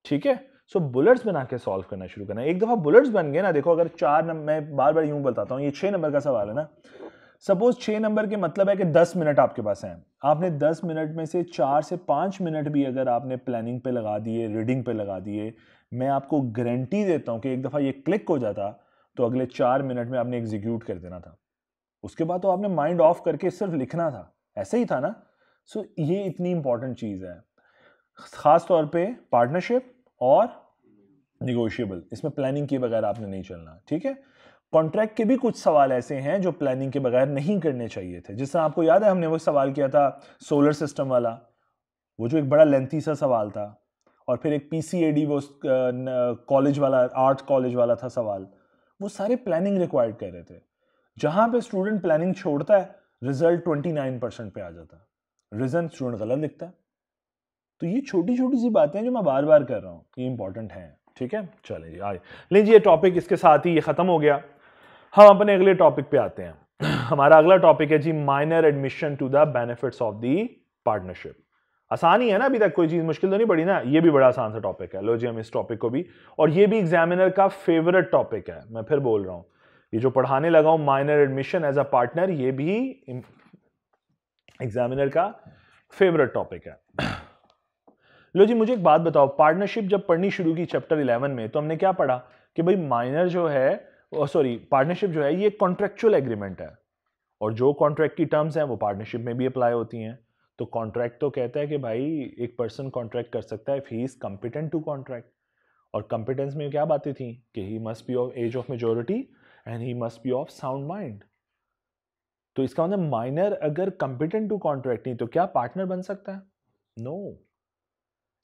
ठीक है। सो बुलेट्स बना के सॉल्व करना शुरू करना है। एक दफा बुलेट्स बन गए ना, देखो अगर 4 नंबर, मैं बार बार यूं बताता हूं, ये 6 नंबर का सवाल है ना, सपोज 6 नंबर के मतलब है कि 10 मिनट आपके पास हैं, आपने 10 मिनट में से 4 से 5 मिनट भी अगर आपने प्लानिंग पे लगा दिए, रीडिंग पे लगा दिए, मैं आपको गारंटी देता हूं कि एक दफा ये क्लिक हो जाता तो अगले 4 मिनट में आपने एग्जीक्यूट कर देना था। उसके बाद तो आपने माइंड ऑफ करके सिर्फ लिखना था, ऐसे ही था ना। सो ये इतनी इंपॉर्टेंट चीज है, खास तौर पे पार्टनरशिप और निगोशिएबल, इसमें प्लानिंग के बगैर आपने नहीं चलना, ठीक है। कॉन्ट्रैक्ट के भी कुछ सवाल ऐसे हैं जो प्लानिंग के बगैर नहीं करने चाहिए थे। जिस तरह आपको याद है हमने वो सवाल किया था सोलर सिस्टम वाला, वो जो एक बड़ा लेंथी सा सवाल था, और फिर एक PCAD वो कॉलेज वाला, आर्ट कॉलेज वाला था सवाल, वो सारे प्लानिंग रिक्वायर्ड कर रहे थे। जहां पे स्टूडेंट प्लानिंग छोड़ता है, रिजल्ट 29% पे आ जाता है, रीजन स्टूडेंट गलत लिखता है। तो ये छोटी छोटी सी बातें जो मैं बार बार कर रहा हूँ, ये इंपॉर्टेंट हैं, ठीक है। चलिए जी आइए, लीजिए टॉपिक इसके साथ ही ये खत्म हो गया। हम अपने अगले टॉपिक पे आते हैं। हमारा अगला टॉपिक है जी minor admission to the benefits of the partnership. आसान ही है ना, अभी तक कोई चीज मुश्किल तो नहीं पड़ी ना, ये भी बड़ा आसान सा टॉपिक है। लो जी हम इस टॉपिक को भी, और ये भी एग्जामिनर का फेवरेट टॉपिक है, मैं फिर बोल रहा हूं, ये जो पढ़ाने लगा हूं minor admission as a partner, ये भी एग्जामिनर का फेवरेट टॉपिक है। लो जी मुझे एक बात बताओ, पार्टनरशिप जब पढ़नी शुरू की चैप्टर 11 में, तो हमने क्या पढ़ा कि भाई माइनर जो है, सॉरी पार्टनरशिप जो है ये कॉन्ट्रेक्चुअल एग्रीमेंट है, और जो कॉन्ट्रैक्ट की टर्म्स हैं वो पार्टनरशिप में भी अप्लाई होती हैं। तो कॉन्ट्रैक्ट तो कहता है कि भाई एक पर्सन कॉन्ट्रैक्ट कर सकता है if he is competent to contract, और कॉम्पिटेंस में क्या बातें थी कि he must be of age of majority and he must be of sound mind. तो इसका मतलब माइनर अगर कंपिटेंट टू कॉन्ट्रैक्ट नहीं तो क्या पार्टनर बन सकता है? नो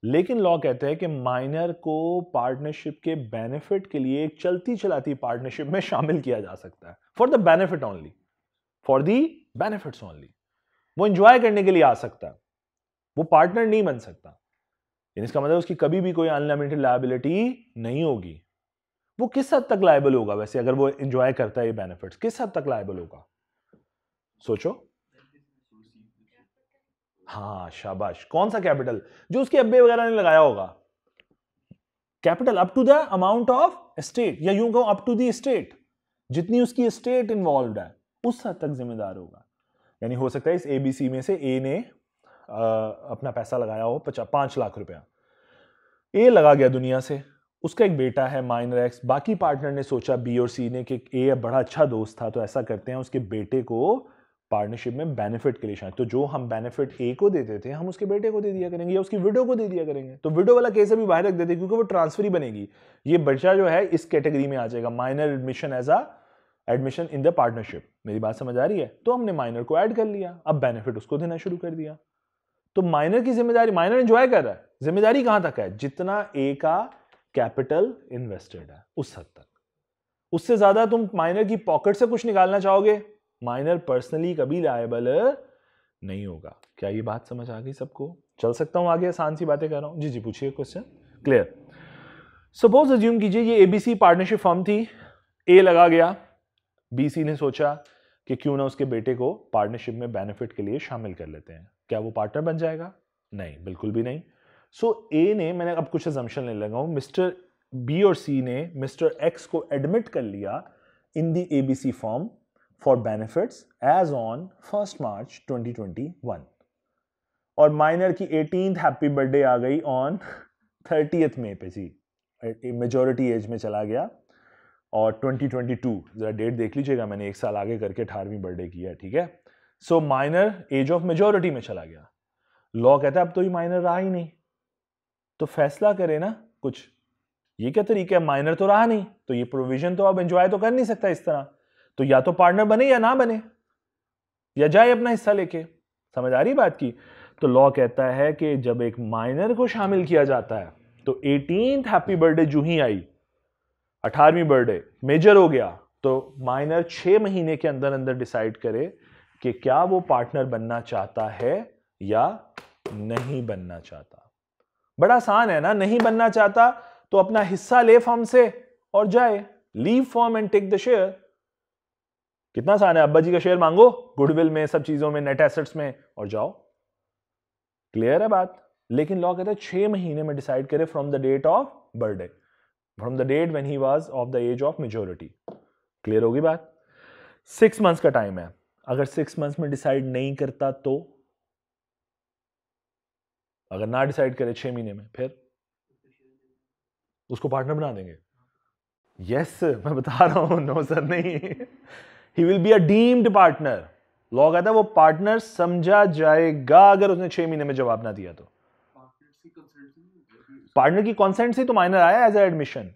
लेकिन लॉ कहते हैं कि माइनर को पार्टनरशिप के बेनिफिट के लिए एक चलती चलाती पार्टनरशिप में शामिल किया जा सकता है, for the benefit only, for the benefits only. वो एंजॉय करने के लिए आ सकता है, वो पार्टनर नहीं बन सकता। इसका मतलब उसकी कभी भी कोई अनलिमिटेड लायबिलिटी नहीं होगी। वो किस हद तक लायबल होगा वैसे, अगर वो एंजॉय करता है ये बेनिफिट्स, किस हद तक लायबल होगा? सोचो। हाँ शाबाश, कौन सा कैपिटल? जो उसके अब्बे वगैरह ने लगाया होगा। Capital up to the amount of estate, या यूं कहो अप टू द एस्टेट, जितनी उसकी एस्टेट इन्वॉल्व है उस हद तक जिम्मेदार होगा। यानी हो सकता है इस एबीसी में से ए ने अपना पैसा लगाया हो 5 लाख रुपया, ए लगा गया दुनिया से, उसका एक बेटा है माइनर एक्स, बाकी पार्टनर ने सोचा बी और सी ने कि ए बड़ा अच्छा दोस्त था तो ऐसा करते हैं उसके बेटे को पार्टनरशिप में बेनिफिट के लिए शायद, तो जो हम बेनिफिट ए को देते थे हम उसके बेटे को दे दिया करेंगे या उसकी विडो को दे दिया करेंगे। तो विडो वाला केस अभी बाहर रख देते क्योंकि वो ट्रांसफर ही बनेगी। ये बच्चा जो है इस कैटेगरी में आ जाएगा, minor admission as a admission in the partnership. मेरी बात समझ आ रही है? तो हमने माइनर को ऐड कर लिया, अब बेनिफिट उसको देना शुरू कर दिया। तो माइनर की जिम्मेदारी, माइनर एंजॉय कर रहा है, जिम्मेदारी कहां तक है? जितना ए का कैपिटल इन्वेस्टेड है उस हद तक। उससे ज्यादा तुम माइनर की पॉकेट से कुछ निकालना चाहोगे, माइनर पर्सनली कभी लायबल नहीं होगा। क्या ये बात समझ आ गई सबको? चल सकता हूं आगे, आसान सी बातें कर रहा हूं। जी जी पूछिए क्वेश्चन। क्लियर? सपोज अज्यूम कीजिए ये एबीसी पार्टनरशिप फर्म थी, ए लगा गया, बीसी ने सोचा कि क्यों ना उसके बेटे को पार्टनरशिप में बेनिफिट के लिए शामिल कर लेते हैं। क्या वो पार्टनर बन जाएगा? नहीं, बिल्कुल भी नहीं। सो ए ने, मैंने अब कुछ असम्पशन लेने लगा हूं, मिस्टर बी और सी ने मिस्टर एक्स को एडमिट कर लिया in the ABC form for benefits as on 1 March 2021, और माइनर की 18th हैप्पी बर्थडे आ गई ऑन 30th मई पे जी, मेजोरिटी एज में चला गया। और 2022 जरा डेट देख लीजिएगा, मैंने एक साल आगे करके 18वीं बर्थडे की है, ठीक है। So minor age of majority में चला गया। लॉ कहता है अब तो ये माइनर रहा ही नहीं, तो फैसला करे ना कुछ। ये क्या तरीका है? माइनर तो रहा नहीं, तो ये प्रोविजन तो अब एंजॉय तो कर नहीं सकता इस तरह, तो या तो पार्टनर बने या ना बने, या जाए अपना हिस्सा लेके। समझ आ रही बात की? तो लॉ कहता है कि जब एक माइनर को शामिल किया जाता है तो 18th हैप्पी बर्थडे जो ही आई, 18वीं बर्थडे मेजर हो गया, तो माइनर 6 महीने के अंदर अंदर डिसाइड करे कि क्या वो पार्टनर बनना चाहता है या नहीं बनना चाहता। बड़ा आसान है ना, नहीं बनना चाहता तो अपना हिस्सा ले फर्म से और जाए, leave firm and take the share. कितना आसान है, अब्बा जी का शेयर मांगो गुडविल में, सब चीजों में, नेट एसेट्स में, और जाओ। क्लियर है बात? लेकिन लॉ कहता है 6 महीने में डिसाइड करे from the date of birthday, from the date when he was of the age of majority. Clear होगी बात? 6 मंथ्स का टाइम है। अगर 6 मंथ्स में डिसाइड नहीं करता तो, अगर ना डिसाइड करे 6 महीने में, फिर उसको पार्टनर बना देंगे। यस मैं बता रहा हूं, नो सर नहीं, he will be a deemed partner. Law कहता है वो पार्टनर समझा जाएगा अगर उसने 6 महीने में जवाब ना दिया तो। पार्टनर की कॉन्सेंट से तो माइनर आया एज ए एडमिशन,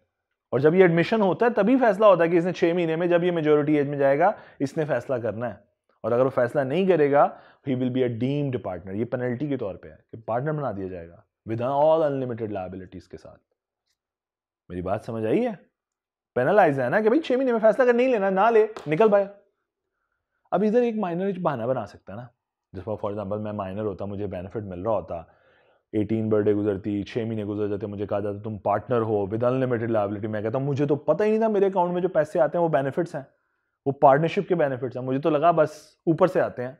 और जब ये एडमिशन होता है तभी फैसला होता है कि इसने 6 महीने में, जब ये मेजोरिटी एज में जाएगा, इसने फैसला करना है। और अगर वो फैसला नहीं करेगा, he will be a deemed partner. ये पेनल्टी के तौर पे है कि पार्टनर बना दिया जाएगा विद ऑल अनलिमिटेड लायबिलिटीज के साथ। मेरी बात समझ आई है? पेनलाइज है ना कि भाई 6 महीने में फैसला कर नहीं लेना, ना ले, निकल भाई। अब इधर एक माइनर बहाना बना सकता है ना, जिस फॉर एग्जाम्पल मैं माइनर होता, मुझे बेनिफिट मिल रहा होता, 18 बर्थडे गुजरती, 6 महीने गुजर जाते, मुझे कहा जाता तुम पार्टनर हो विद अनलिमिटेड लायबिलिटी। मैं कहता हूं मुझे तो पता ही नहीं था मेरे अकाउंट में जो पैसे आते हैं वो बेनिफिट्स हैं, वो पार्टनरशिप के बेनिफिट्स हैं, मुझे तो लगा बस ऊपर से आते हैं।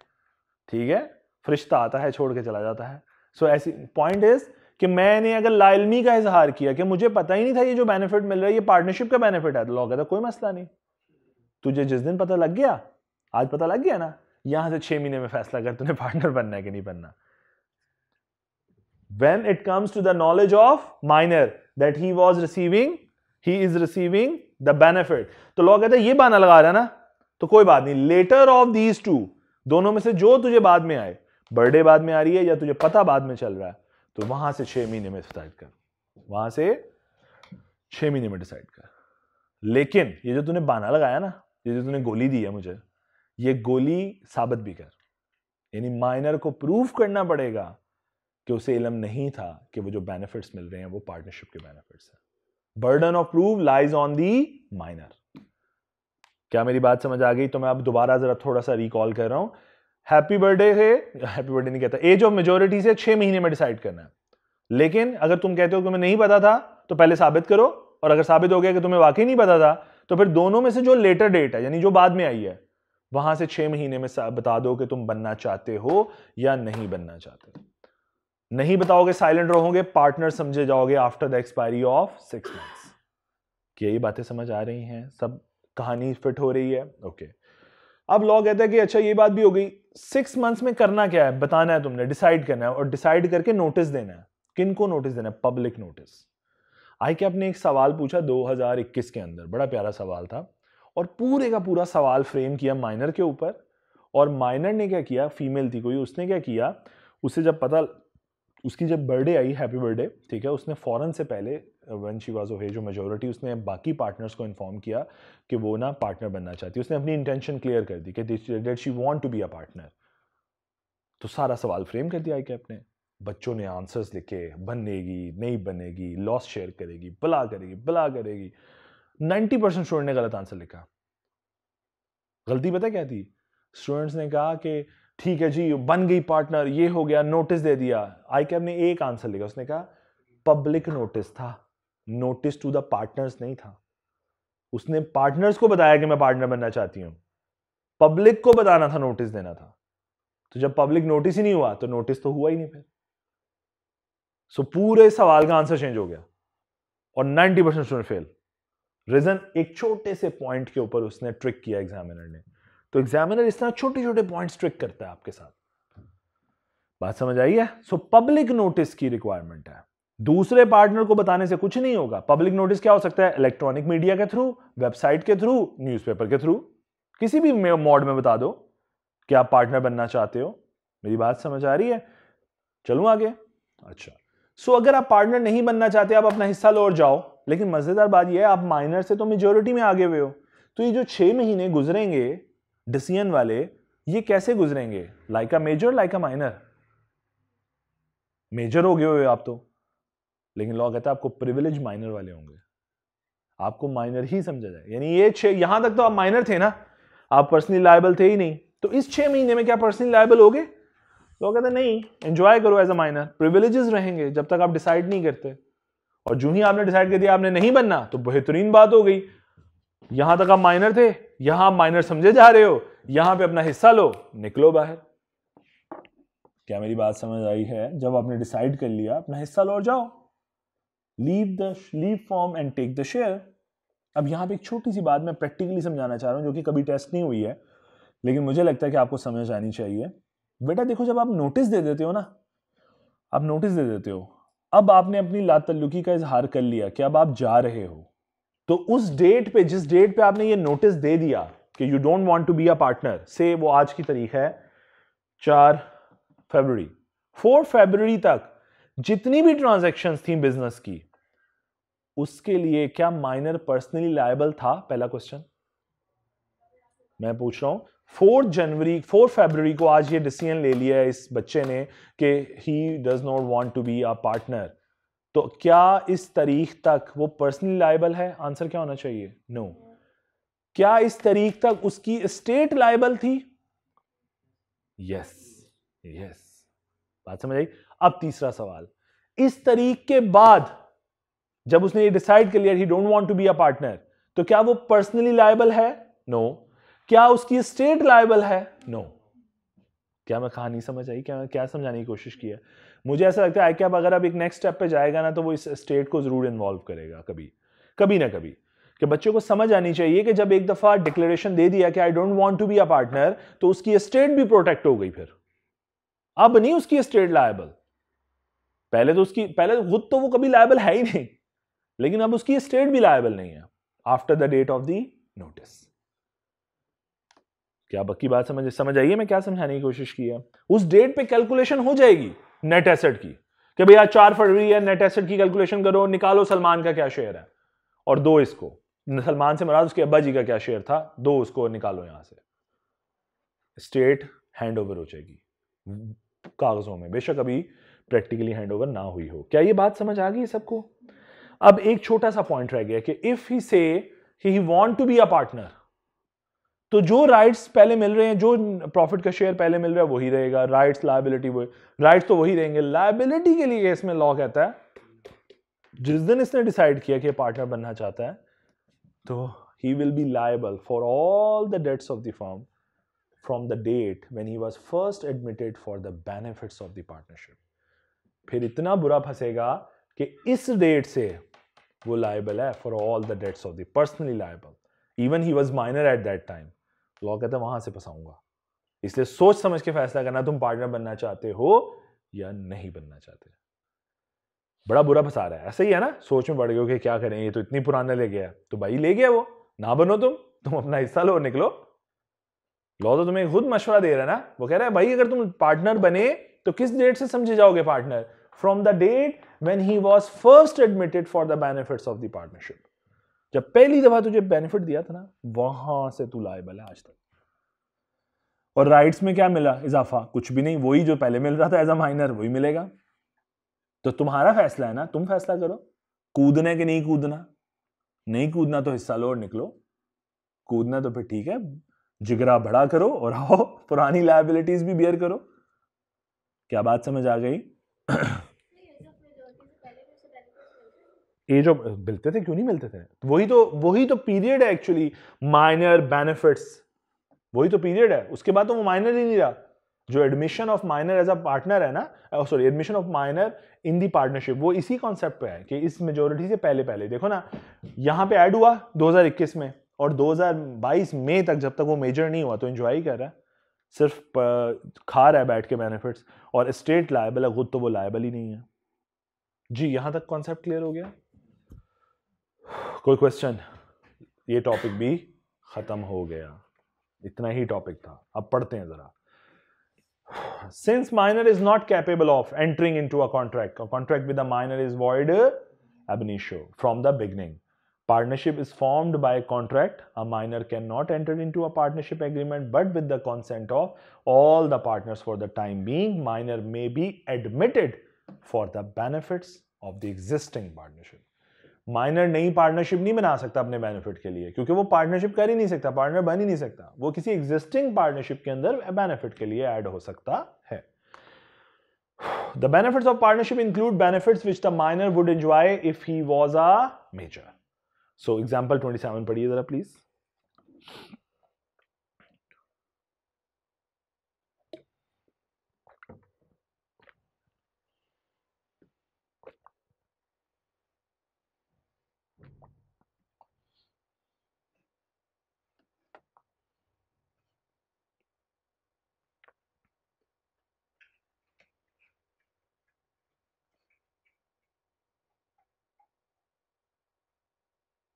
ठीक है, फरिश्ता आता है छोड़ के चला जाता है। सो ऐसी पॉइंट इज कि मैंने अगर लाइलमी का इजहार किया कि मुझे पता ही नहीं था ये जो बेनिफिट मिल रहा है ये पार्टनरशिप का बेनिफिट है, तो लॉ कहता कोई मसला नहीं, तुझे जिस दिन पता लग गया, आज पता लग गया ना, यहां से 6 महीने में फैसला कर तूने पार्टनर बनना है कि नहीं बनना। When it comes to the knowledge of minor that he is receiving the benefit, तो लॉ कहता है ये बहाना लगा रहा है ना, तो कोई बात नहीं, लेटर ऑफ दीज टू, दोनों में से जो तुझे बाद में आए, बर्थडे बाद में आ रही है या तुझे पता बाद में चल रहा है, तो वहां से 6 महीने में डिसाइड कर, वहां से 6 महीने में डिसाइड कर। लेकिन ये जो तूने बहाना लगाया ना, ये जो तूने गोली दी है मुझे, ये गोली साबित भी कर, यानी माइनर को प्रूव करना पड़ेगा कि उसे इल्म नहीं था कि वो जो बेनिफिट्स मिल रहे हैं वो पार्टनरशिप के बेनिफिट्स हैं। Burden of proof lies on the minor. क्या मेरी बात समझ आ गई? तो मैं अब दोबारा जरा थोड़ा सा रिकॉल कर रहा हूं। हैप्पी बर्थडे से, हैप्पी बर्थडे नहीं कहता, एज ऑफ मेजोरिटी से 6 महीने में डिसाइड करना है। लेकिन अगर तुम कहते हो कि तुम्हें नहीं पता था तो पहले साबित करो, और अगर साबित हो गया कि तुम्हें वाकई नहीं पता था तो फिर दोनों में से जो लेटर डेट है, यानी जो बाद में आई है, वहां से 6 महीने में बता दो कि तुम बनना चाहते हो या नहीं बनना चाहते। नहीं बताओगे, साइलेंट रहोगे, पार्टनर समझे जाओगे after the expiry of 6 months. क्या ये बातें समझ आ रही हैं? सब कहानी फिट हो रही है? ओके। अब लॉ कहता है कि अच्छा ये बात भी हो गई, 6 मंथ्स में करना क्या है, बताना है तुमने, डिसाइड करना है, और डिसाइड करके नोटिस देना है। किन को नोटिस देना है? Public notice. ICAP ने एक सवाल पूछा 2021 के अंदर, बड़ा प्यारा सवाल था, और पूरे का पूरा सवाल फ्रेम किया माइनर के ऊपर। और माइनर ने क्या किया, फीमेल थी कोई, उसने क्या किया, उसे जब पता, उसकी जब बर्थडे आई, हैप्पी बर्थडे, ठीक है, उसने फौरन से पहले when she was of age of majority, उसने बाकी पार्टनर्स को इन्फॉर्म किया कि वो ना पार्टनर बनना चाहती है। उसने अपनी इंटेंशन क्लियर कर दी कि that she want to be a partner. तो सारा सवाल फ्रेम कर दिया ICAP ने। बच्चों ने आंसर्स लिखे, बनेगी नहीं बनेगी, लॉस शेयर करेगी, भला करेगी, भला करेगी। 90% स्टूडेंट ने गलत आंसर लिखा। गलती पता क्या थी? स्टूडेंट्स ने कहा कि ठीक है जी बन गई पार्टनर, ये हो गया, नोटिस दे दिया। ICAP ने एक आंसर लिखा, उसने कहा पब्लिक नोटिस था, नोटिस टू द पार्टनर्स नहीं था। उसने पार्टनर्स को बताया कि मैं पार्टनर बनना चाहती हूं, पब्लिक को बताना था, नोटिस देना था। तो जब पब्लिक नोटिस ही नहीं हुआ तो नोटिस तो हुआ ही नहीं फिर। सो पूरे सवाल का आंसर चेंज हो गया और 90% स्टूडेंट फेल। रीजन एक छोटे से पॉइंट के ऊपर उसने ट्रिक किया एग्जामिनर ने। तो एग्जामिनर इस तरह छोटे छोटे पॉइंट्स ट्रिक करता है आपके साथ। बात समझ आई है? सो पब्लिक नोटिस की रिक्वायरमेंट है। दूसरे पार्टनर को बताने से कुछ नहीं होगा। पब्लिक नोटिस क्या हो सकता है? इलेक्ट्रॉनिक मीडिया के थ्रू, वेबसाइट के थ्रू, न्यूज़पेपर के थ्रू, किसी भी मोड में बता दो कि आप पार्टनर बनना चाहते हो। मेरी बात समझ आ रही है? चलूं आगे? अच्छा, सो अगर आप पार्टनर नहीं बनना चाहते, आप अपना हिस्सा लो और जाओ। लेकिन मजेदार बात यह है, आप माइनर से तो मेजॉरिटी में आगे हुए हो। तो ये जो 6 महीने गुजरेंगे डिसीजन वाले, ये कैसे गुजरेंगे? Like a major, like a minor. Major हो गए हुए आप तो, लेकिन लॉ कहता है आपको प्रिविलेज माइनर वाले होंगे, आपको माइनर ही समझा जाए। यानी ये 6, यहां तक तो आप माइनर थे ना, आप पर्सनली लायबल थे ही नहीं। तो इस 6 महीने में क्या पर्सनली लायबल हो गए? लोग कहते नहीं, एंजॉय करो एज अ माइनर, प्रिविलेजेस रहेंगे जब तक आप डिसाइड नहीं करते। और जो ही आपने डिसाइड कर दिया आपने नहीं बनना, तो बेहतरीन बात हो गई। यहां तक आप माइनर थे, यहां आप माइनर समझे जा रहे हो, यहां पे अपना हिस्सा लो, निकलो बाहर। क्या मेरी बात समझ आई है? जब आपने डिसाइड कर लिया, अपना हिस्सा लो और जाओ। Leave form and take the share. अब यहां पे एक छोटी सी बात मैं प्रैक्टिकली समझाना चाह रहा हूं, जो कि कभी टेस्ट नहीं हुई है, लेकिन मुझे लगता है कि आपको समझ आनी चाहिए। बेटा देखो, जब आप नोटिस दे देते हो ना, आप नोटिस दे देते हो, अब आपने अपनी लातल्लुकी का इजहार कर लिया कि अब आप जा रहे हो, तो उस डेट पे, जिस डेट पे आपने ये नोटिस दे दिया कि you don't want to be a partner, से वो आज की तारीख है 4 फरवरी, 4 फरवरी तक जितनी भी ट्रांजैक्शंस थी बिजनेस की, उसके लिए क्या माइनर पर्सनली लायबल था? पहला क्वेश्चन मैं पूछ रहा हूं। 4 फरवरी को आज ये डिसीजन ले लिया है इस बच्चे ने कि he does not want to be a partner, तो क्या इस तारीख तक वो पर्सनली लायबल है? आंसर क्या होना चाहिए? नो। क्या इस तारीख तक उसकी एस्टेट लायबल थी? Yes, yes. बात समझ आई? अब तीसरा सवाल, इस तारीख के बाद जब उसने ये डिसाइड कर लिया he don't want to be a partner, तो क्या वो पर्सनली लायबल है? नो। क्या उसकी स्टेट लायबल है? नो। क्या मैं कहानी समझ आई? क्या समझाने की कोशिश की है? मुझे ऐसा लगता है कि अब अगर अब एक नेक्स्ट स्टेप पे जाएगा ना, तो वो इस स्टेट को जरूर इन्वॉल्व करेगा कभी ना कभी। कि बच्चों को समझ आनी चाहिए कि जब एक दफा डिक्लेरेशन दे दिया कि I don't want to be a partner, तो उसकी स्टेट भी प्रोटेक्ट हो गई। फिर अब नहीं उसकी स्टेट लायबल। पहले खुद तो वो कभी लायबल है ही नहीं, लेकिन अब उसकी स्टेट भी लायबल नहीं है after the date of the notice. क्या बक्की बात समझ आइए मैं क्या समझाने की कोशिश की है? उस डेट पे कैलकुलेशन हो जाएगी नेट एसेट की, कि भैया 4 फरवरी है, नेट एसेट की कैलकुलेशन करो, निकालो सलमान का क्या शेयर है और दो इसको, सलमान से मुराद उसके अब्बा जी का क्या शेयर था, दो उसको निकालो यहां से। स्टेट हैंड ओवर हो जाएगी कागजों में, बेशक अभी प्रैक्टिकली हैंड ओवर ना हुई हो। क्या ये बात समझ आ गई सबको? अब एक छोटा सा पॉइंट रह गया कि if he say he want to be a partner, तो जो राइट्स पहले मिल रहे हैं, जो प्रॉफिट का शेयर पहले मिल रहा है वही रहेगा, राइट्स लायबिलिटी वही, राइट्स तो वही रहेंगे। लायबिलिटी के लिए इसमें लॉ कहता है जिस दिन इसने डिसाइड किया कि पार्टनर बनना चाहता है तो he will be liable for all the debts of the firm from the date when he was first admitted for the benefits of the partnership. फिर इतना बुरा फंसेगा कि इस डेट से वो लाइबल है for all the debts of the personally liable, even he was minor at that time. Law कहता है वहां से फंसाऊंगा, इसलिए सोच समझ के फैसला करना तुम पार्टनर बनना चाहते हो या नहीं बनना चाहते। बड़ा बुरा फंसा रहा है, ऐसा ही है ना, सोच में पड़ गए कि क्या करें, ये तो इतनी पुराना ले गया, तो भाई ले गया वो, ना बनो तुम अपना हिस्सा लो, निकलो। लॉ तो तुम्हें खुद मशवरा दे रहा है ना, वो कह रहा है भाई अगर तुम पार्टनर बने तो किस डेट से समझे जाओगे partner? From the date when he was first admitted for the benefits of the partnership. जब पहली दफा तुझे बेनिफिट दिया था ना, वहां से तू लायबल है आज तक। और राइट्स में क्या मिला इजाफा? कुछ भी नहीं, वही जो पहले मिल रहा था एज अ माइनर वही मिलेगा। तो तुम्हारा फैसला है ना, तुम फैसला करो कूदना कि नहीं कूदना। नहीं कूदना तो हिस्सा लो और निकलो, कूदना तो फिर ठीक है, जिगरा बड़ा करो और आओ पुरानी लायबिलिटीज भी बियर करो। क्या बात समझ आ गई? एज ऑफ मिलते थे, क्यों नहीं मिलते थे? वही तो पीरियड है एक्चुअली, माइनर बेनिफिट्स, वही तो पीरियड है। उसके बाद तो वो माइनर ही नहीं रहा। जो admission of minor as a partner है ना, sorry admission of minor in the partnership, वो इसी कॉन्सेप्ट पे है कि इस मेजोरिटी से पहले देखो ना, यहां पे ऐड हुआ 2021 में और 2022 मई तक जब तक वो मेजर नहीं हुआ तो एंजॉय कर रहा है, सिर्फ खा रहा है बैठ के बेनिफिट्स, और स्टेट लायबल है, खुद तो वो लायबल ही नहीं है। जी यहां तक कॉन्सेप्ट क्लियर हो गया? कोई क्वेश्चन? ये टॉपिक भी खत्म हो गया, इतना ही टॉपिक था। अब पढ़ते हैं जरा। Since minor is not capable of entering into a contract with a minor is void ab initio from the beginning. Partnership is formed by a contract. A minor cannot enter into a partnership agreement but with the consent of all the partners for the time being. Minor may be admitted for the benefits of the existing partnership. Minor नई partnership नहीं बना सकता अपने benefit के लिए, क्योंकि वो partnership कर ही नहीं सकता, पार्टनर बन ही नहीं सकता। वो किसी एग्जिस्टिंग पार्टनरशिप के अंदर बेनिफिट के लिए ऐड हो सकता है। The benefits of partnership include benefits which the minor would enjoy if he was a major. So example 27 पढ़िए जरा प्लीज।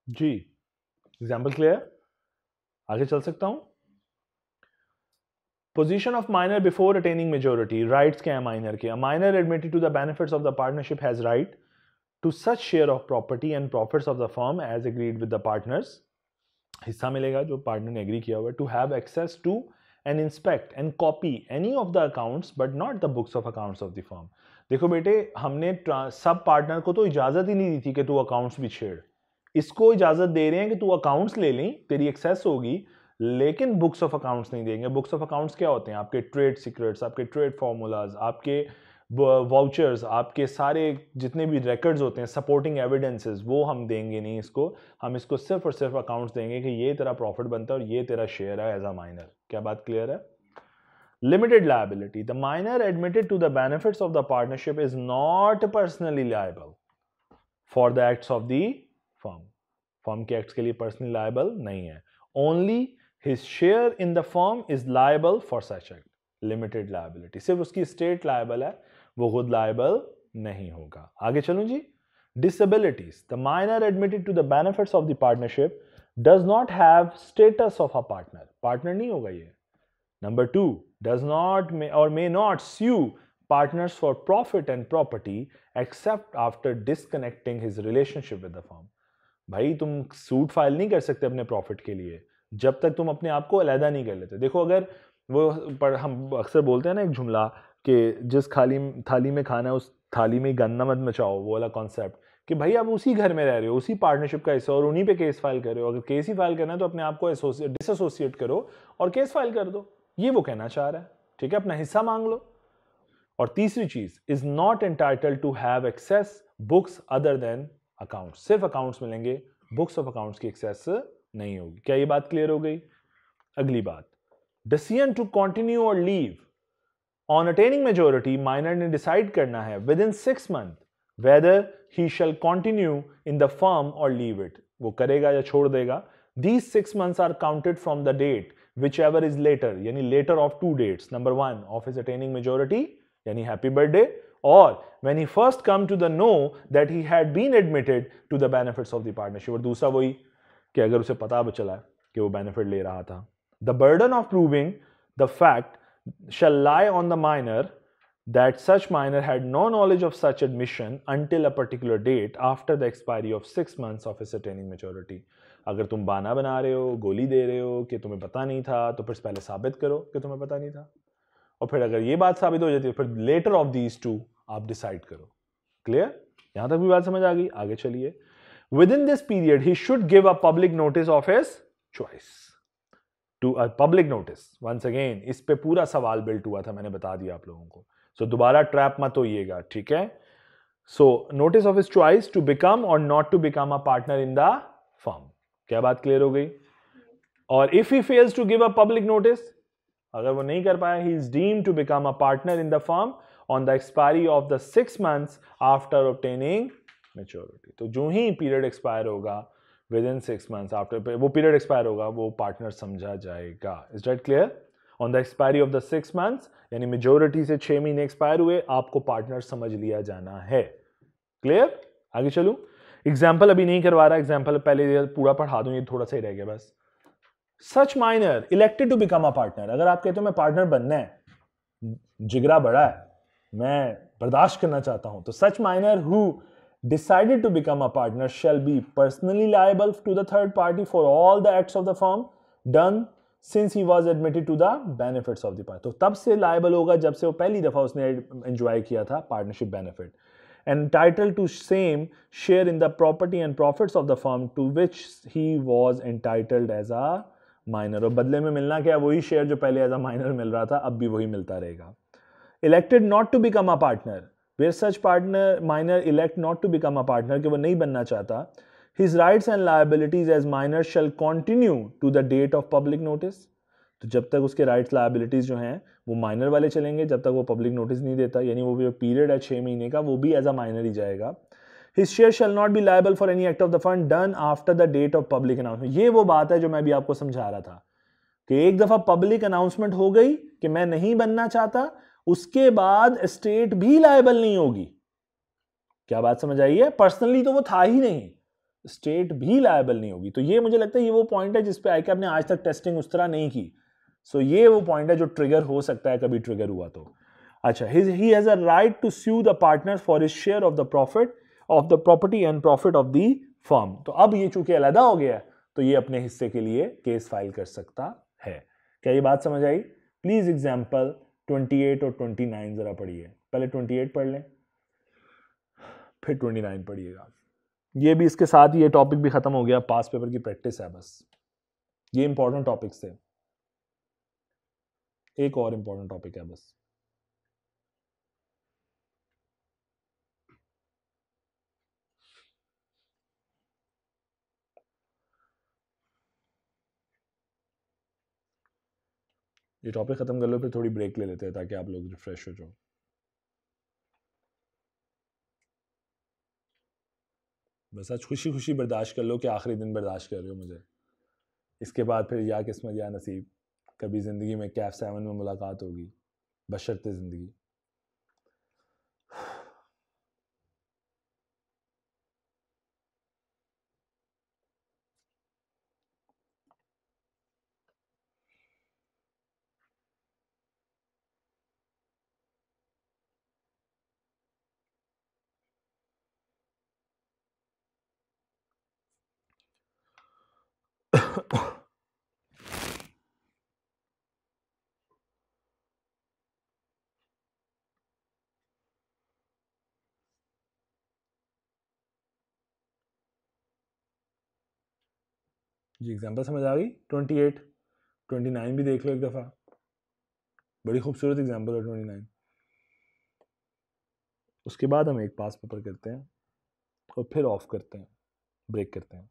Ji example clear? आगे चल सकता हूं? Position of minor before attaining majority. Rights क्या है माइनर के? A minor admitted to the benefits of the partnership has right to such share of property and profits of the firm as agreed with the partners. हिस्सा मिलेगा जो partner ने agree किया हुआ है। To have access to and inspect and copy any of the accounts but not the books of accounts of the firm. देखो बेटे, हमने सब पार्टनर को तो इजाजत ही नहीं दी थी कि तू अकाउंट्स भी छेड़। इसको इजाजत दे रहे हैं कि तू अकाउंट्स ले लें, तेरी एक्सेस होगी, लेकिन बुक्स ऑफ अकाउंट्स नहीं देंगे। बुक्स ऑफ अकाउंट्स क्या होते हैं? आपके ट्रेड सीक्रेट्स, आपके ट्रेड फॉर्मूलाज, आपके वाउचर्स, आपके सारे जितने भी रिकॉर्ड्स होते हैं, सपोर्टिंग एविडेंसेस, वो हम देंगे नहीं इसको। हम इसको सिर्फ और सिर्फ अकाउंट्स देंगे कि ये तेरा प्रॉफिट बनता है और ये तेरा शेयर है एज अ माइनर। क्या बात क्लियर है? Limited liability. The minor admitted to the benefits of the partnership is not personally liable for the acts of the firm. Firm के एक्ट्स के लिए पर्सनली लायबल नहीं है। Only his share in the firm is liable for such act. Limited liability, सिर्फ उसकी state liable है, वो खुद लायबल नहीं होगा। आगे चलूं जी। Disabilities. The minor admitted to the benefits of the partnership does not have status of a partner. Partner नहीं होगा ये। Number 2, does not or may not sue partners for profit and property except after disconnecting his relationship with the firm. भाई तुम suit file नहीं कर सकते अपने profit के लिए जब तक तुम अपने आप को अलहदा नहीं कर लेते। देखो, अगर वो पर हम अक्सर बोलते हैं ना एक जुमला कि जिस थाली में खाना है उस थाली में गंदा मत मचाओ, वो वाला कॉन्सेप्ट कि भाई आप उसी घर में रह रहे हो, उसी पार्टनरशिप का हिस्सा और उन्हीं पे केस फाइल कर रहे हो। अगर केस ही फाइल करना है तो अपने आप को डिसएसोसिएट करो और केस फाइल कर दो। ये वो कहना चाह रहा है, ठीक है, अपना हिस्सा मांग लो। और तीसरी चीज, is not entitled to have access books other than accounts. सिर्फ अकाउंट्स मिलेंगे, बुक्स ऑफ अकाउंट्स की एक्सेस नहीं होगी। क्या ये बात क्लियर हो गई? अगली बात, डिसीजन टू कंटिन्यू और leave. On attaining majority minor ने डिसाइड करना है within 6 month whether he shall continue in the firm और लीव इट। वो करेगा या छोड़ देगा। These 6 months are counted from the date whichever is later, यानी later of 2 dates, number 1 of his attaining majority यानी happy birthday, और when he first come to the know that he had been admitted to the benefits of the partnership। और दूसरा वही कि अगर उसे पता चला कि वो बेनिफिट ले रहा था। The burden of proving the fact shall lie on the minor that such minor had no knowledge of such admission until a particular date after the expiry of 6 months of his attaining maturity। अगर तुम बाना बना रहे हो, गोली दे रहे हो कि तुम्हें पता नहीं था, तो फिर पहले साबित करो कि तुम्हें पता नहीं था, और फिर अगर ये बात साबित हो जाती है फिर लेटर ऑफ दीज टू आप डिसाइड करो। क्लियर? यहां तक भी बात समझ आ गई? आगे चलिए। Within this period he should give a public notice of his choice. To a public notice, once again इस पे पूरा सवाल बिल्ट हुआ था, मैंने बता दिया आप लोगों को, सो दोबारा ट्रैप मत होइएगा, ठीक है। So notice of his choice to become और not to become a partner in the firm. क्या बात क्लियर हो गई? और if he fails to give a public notice, अगर वो नहीं कर पाया, he is deemed to become a partner in the firm on the expiry of the 6 months after obtaining maturity. तो जो ही पीरियड एक्सपायर होगा विद इन 6 months आफ्टर वो पीरियड एक्सपायर होगा, वो पार्टनर समझा जाएगा। Is that clear? On the expiry of the 6 months, यानी मेजोरिटी से 6 महीने एक्सपायर हुए, आपको पार्टनर समझ लिया जाना है। क्लियर? आगे चलूं। एग्जाम्पल अभी नहीं करवा रहा, एग्जाम्पल पहले पूरा पढ़ा दूं, ये थोड़ा सा ही रह गया बस। Such minor elected to become a partner, अगर आप कहते हो मैं पार्टनर बनना है, जिगरा बड़ा है, मैं बर्दाश्त करना चाहता हूं, तो such minor who decided to become a partner shall be personally liable to the third party for all the acts of the firm done since he was admitted to the benefits of the party। तो तब से liable होगा जब से वो पहली दफा उसने enjoy किया था partnership benefit, entitled to same share in the property and profits of the firm to which he was entitled as a minor। और बदले में मिलना क्या? वही शेयर जो पहले एज अ माइनर मिल रहा था, अब भी वही मिलता रहेगा। Elected not to become a partner, where such partner minor elect not to become a partner, कि वो नहीं बनना चाहता, his rights and liabilities as minor shall continue to the date of public notice। तो जब तक उसके राइट्स लाइबिलिटीज जो हैं वो माइनर वाले चलेंगे, जब तक वो पब्लिक नोटिस नहीं देता, यानी वो जो पीरियड है 6 महीने का, वो भी एज अ माइनर ही जाएगा। His share shall not be liable for any act of the fund done after the date of public announcement। ये वो बात है जो मैं भी आपको समझा रहा था कि एक दफा पब्लिक अनाउंसमेंट हो गई कि मैं नहीं बनना चाहता, उसके बाद स्टेट भी लायबल नहीं होगी। क्या बात समझ आई है? पर्सनली तो वो था ही नहीं, स्टेट भी लायबल नहीं होगी। तो ये मुझे लगता है ये वो पॉइंट है जिसपे आईके आपने आज तक टेस्टिंग उस तरह नहीं की। सो ये वो पॉइंट है जो ट्रिगर हो सकता है, कभी ट्रिगर हुआ तो। अच्छा, he has a right to sue the partner for his share of the profit of the property and profit of the firm. तो अब ये चूंकि अलहदा हो गया तो ये अपने हिस्से के लिए केस फाइल कर सकता है। क्या ये बात समझ आई? प्लीज एग्जाम्पल 28 और 29 जरा पढ़िए। पहले 28 पढ़ लें, फिर 29 पढ़िएगा। ये भी इसके साथ ही ये टॉपिक भी खत्म हो गया, पास पेपर की प्रैक्टिस है बस। ये इंपॉर्टेंट टॉपिक्स थे, एक और इंपॉर्टेंट टॉपिक है बस। ये टॉपिक खत्म कर लो, फिर थोड़ी ब्रेक ले लेते हैं ताकि आप लोग रिफ्रेश हो जाओ। बस आज खुशी खुशी बर्दाश्त कर लो कि आखिरी दिन बर्दाश्त कर रहे हो मुझे। इसके बाद फिर या किस्मत या नसीब, कभी ज़िंदगी में कैफ 7 में मुलाकात होगी, बशर्ते ज़िंदगी। जी एग्जाम्पल समझ आ गई। 28, 29 भी देख लो एक दफ़ा, बड़ी खूबसूरत एग्जाम्पल है 29। उसके बाद हम एक पास पेपर करते हैं और फिर ऑफ करते हैं, ब्रेक करते हैं।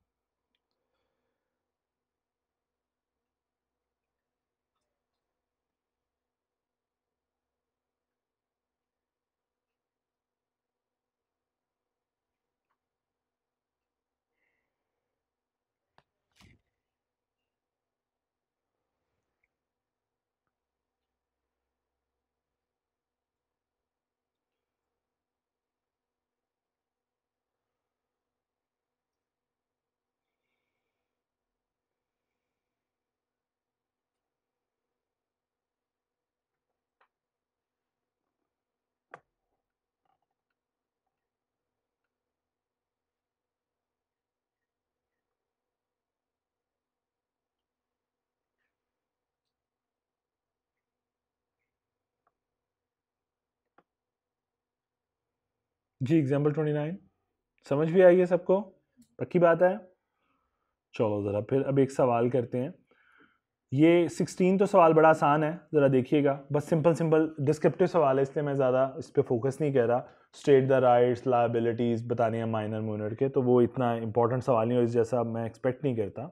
जी एग्जाम्पल 29 समझ भी आई है सबको, पक्की बात है। चलो ज़रा फिर अब एक सवाल करते हैं। ये 16 तो सवाल बड़ा आसान है, ज़रा देखिएगा, बस सिंपल सिंपल डिस्क्रिप्टिव सवाल है, इसलिए मैं ज़्यादा इस पर फोकस नहीं कर रहा। स्टेट द राइट्स, लायबिलिटीज़ बताने हैं माइनर मूनर के, तो वो इतना इंपॉर्टेंट सवाल नहीं और इस जैसा मैं एक्सपेक्ट नहीं करता।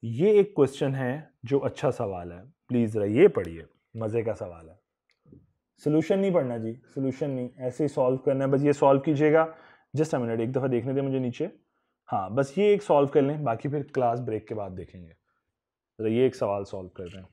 ये एक क्वेश्चन है जो अच्छा सवाल है, प्लीज़ ज़रा ये पढ़िए, मज़े का सवाल है। सोल्यूशन नहीं पढ़ना जी, सोल्यूशन नहीं, ऐसे ही सॉल्व करना है, बस ये सॉल्व कीजिएगा। जस्ट अ मिनट, एक दफ़ा देखने दें मुझे नीचे। हाँ बस ये एक सॉल्व कर लें, बाकी फिर क्लास ब्रेक के बाद देखेंगे। तो ये एक सवाल सॉल्व कर रहे हैं।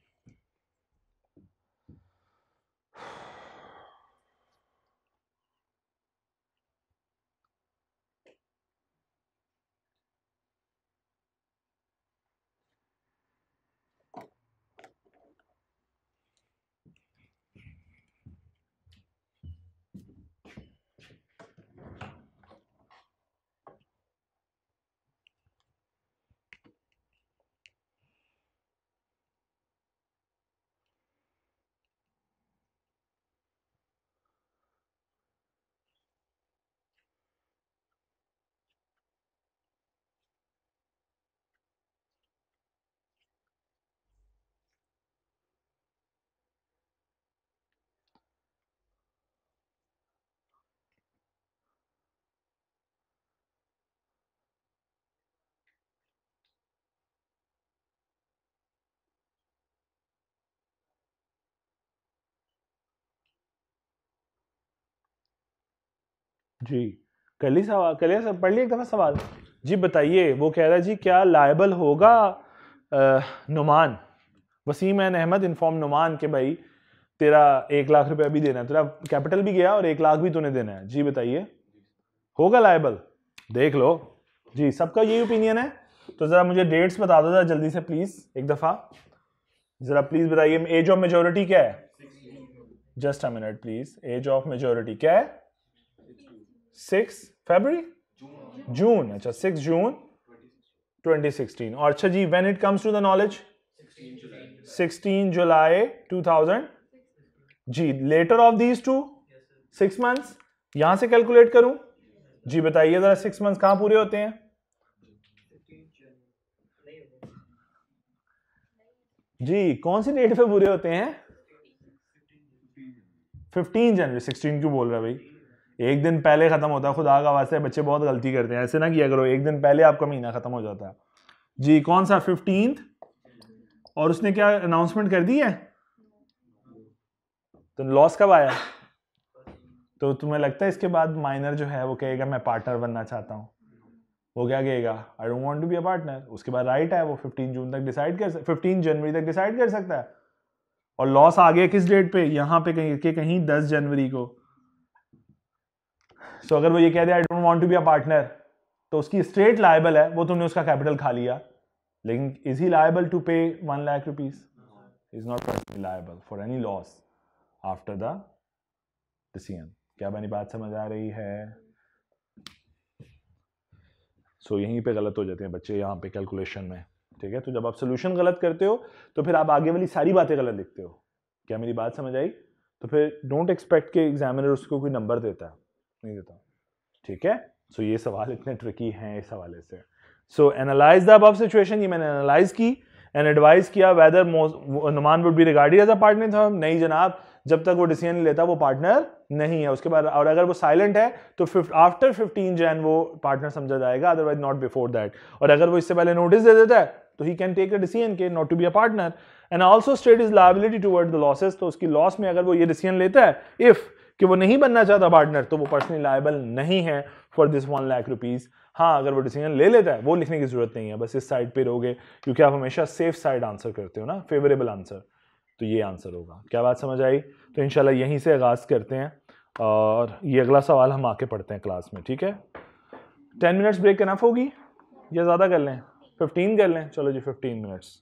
जी कर ली सवाल, कर लिया सर, पढ़ लिया एक दफ़ा सवाल। जी बताइए, वो कह रहा है जी क्या लायबल होगा नुमान, वसीम एन अहमद इन्फॉर्म नुमान के भाई तेरा 1 लाख रुपया भी देना है, तेरा कैपिटल भी गया और 1 लाख भी तूने देना है। जी बताइए होगा लायबल? देख लो जी, सबका यही ओपिनियन है। तो ज़रा मुझे डेट्स बता दो ज़रा जल्दी से प्लीज़, एक दफ़ा ज़रा प्लीज़ बताइए। एज ऑफ मेजोरिटी क्या है? Just a minute please, age of majority क्या है? 6 फरवरी, जून, अच्छा 6 जून 2016। और अच्छा जी, when it comes to the knowledge 16 July 2000। जी later of these two 6 months, यहां से कैलकुलेट करूं? जी बताइए जरा, 6 मंथ्स कहां पूरे होते हैं? जी कौन सी डेट पे पूरे होते हैं? 15 जनवरी। 16 क्यों बोल रहा है भाई? एक दिन पहले खत्म होता है, खुदा का वास्ते बच्चे बहुत गलती करते हैं, ऐसे ना किया करो, एक दिन पहले आपका महीना खत्म हो जाता है। जी कौन सा 15th? और उसने क्या अनाउंसमेंट कर दी है? तो लॉस कब आया? तो तुम्हें लगता है इसके बाद माइनर जो है वो कहेगा मैं पार्टनर बनना चाहता हूँ? वो क्या कहेगा? I don't want to be a partner. उसके बाद राइट है, वो 15 जून तक डिसाइड कर 15 जनवरी तक डिसाइड कर सकता है। और लॉस आ गया किस डेट पे? यहाँ पे कहीं 10 जनवरी को। सो अगर वो ये कह दे I don't want to be a partner, तो उसकी स्ट्रेट लायबल है, वो तुमने उसका कैपिटल खा लिया, लेकिन इज ही लायबल टू पे 1 lakh rupees? Is not personally liable for any loss after the decision. क्या मेरी बात समझ आ रही है? सो यहीं पे गलत हो जाते हैं बच्चे, यहाँ पे कैलकुलेशन में। ठीक है, तो जब आप सोल्यूशन गलत करते हो तो फिर आप आगे वाली सारी बातें गलत लिखते हो। क्या मेरी बात समझ आई? तो फिर डोंट एक्सपेक्ट के एग्जामिनर उसको कोई नंबर देता है, नहीं देता। ठीक है, सो ये सवाल इतने ट्रिकी हैं इस हवाले से। So analyse the above situation, ये मैंने एनालाइज की एंड एडवाइस किया whether Numan would be regarded as a partner था, नहीं जनाब, जब तक वो डिसीजन लेता वो पार्टनर नहीं है। उसके बाद और अगर वो साइलेंट है तो आफ्टर 15 जैन वो पार्टनर समझा जाएगा, अदरवाइज नॉट बिफोर दैट। और अगर वो इससे पहले नोटिस दे देता है तो he can take a decision के not to be a partner and also state is liability toward the losses. तो उसकी लॉस में अगर वो ये डिसीजन लेता है इफ कि वो नहीं बनना चाहता पार्टनर, तो वो पर्सनली लायबल नहीं है फॉर दिस 1 लाख रुपीज। हाँ, अगर वो डिसीजन ले लेता है वो लिखने की जरूरत नहीं है, बस इस साइड पे रहोगे, क्योंकि आप हमेशा सेफ साइड आंसर करते हो ना, फेवरेबल आंसर, तो ये आंसर होगा। क्या बात समझ आई? तो इंशाल्लाह यहीं से आगाज करते हैं और ये अगला सवाल हम आके पढ़ते हैं क्लास में, ठीक है? 10 मिनट्स ब्रेक इनफ होगी या ज़्यादा कर लें? 15 कर लें? चलो जी 15 मिनट्स।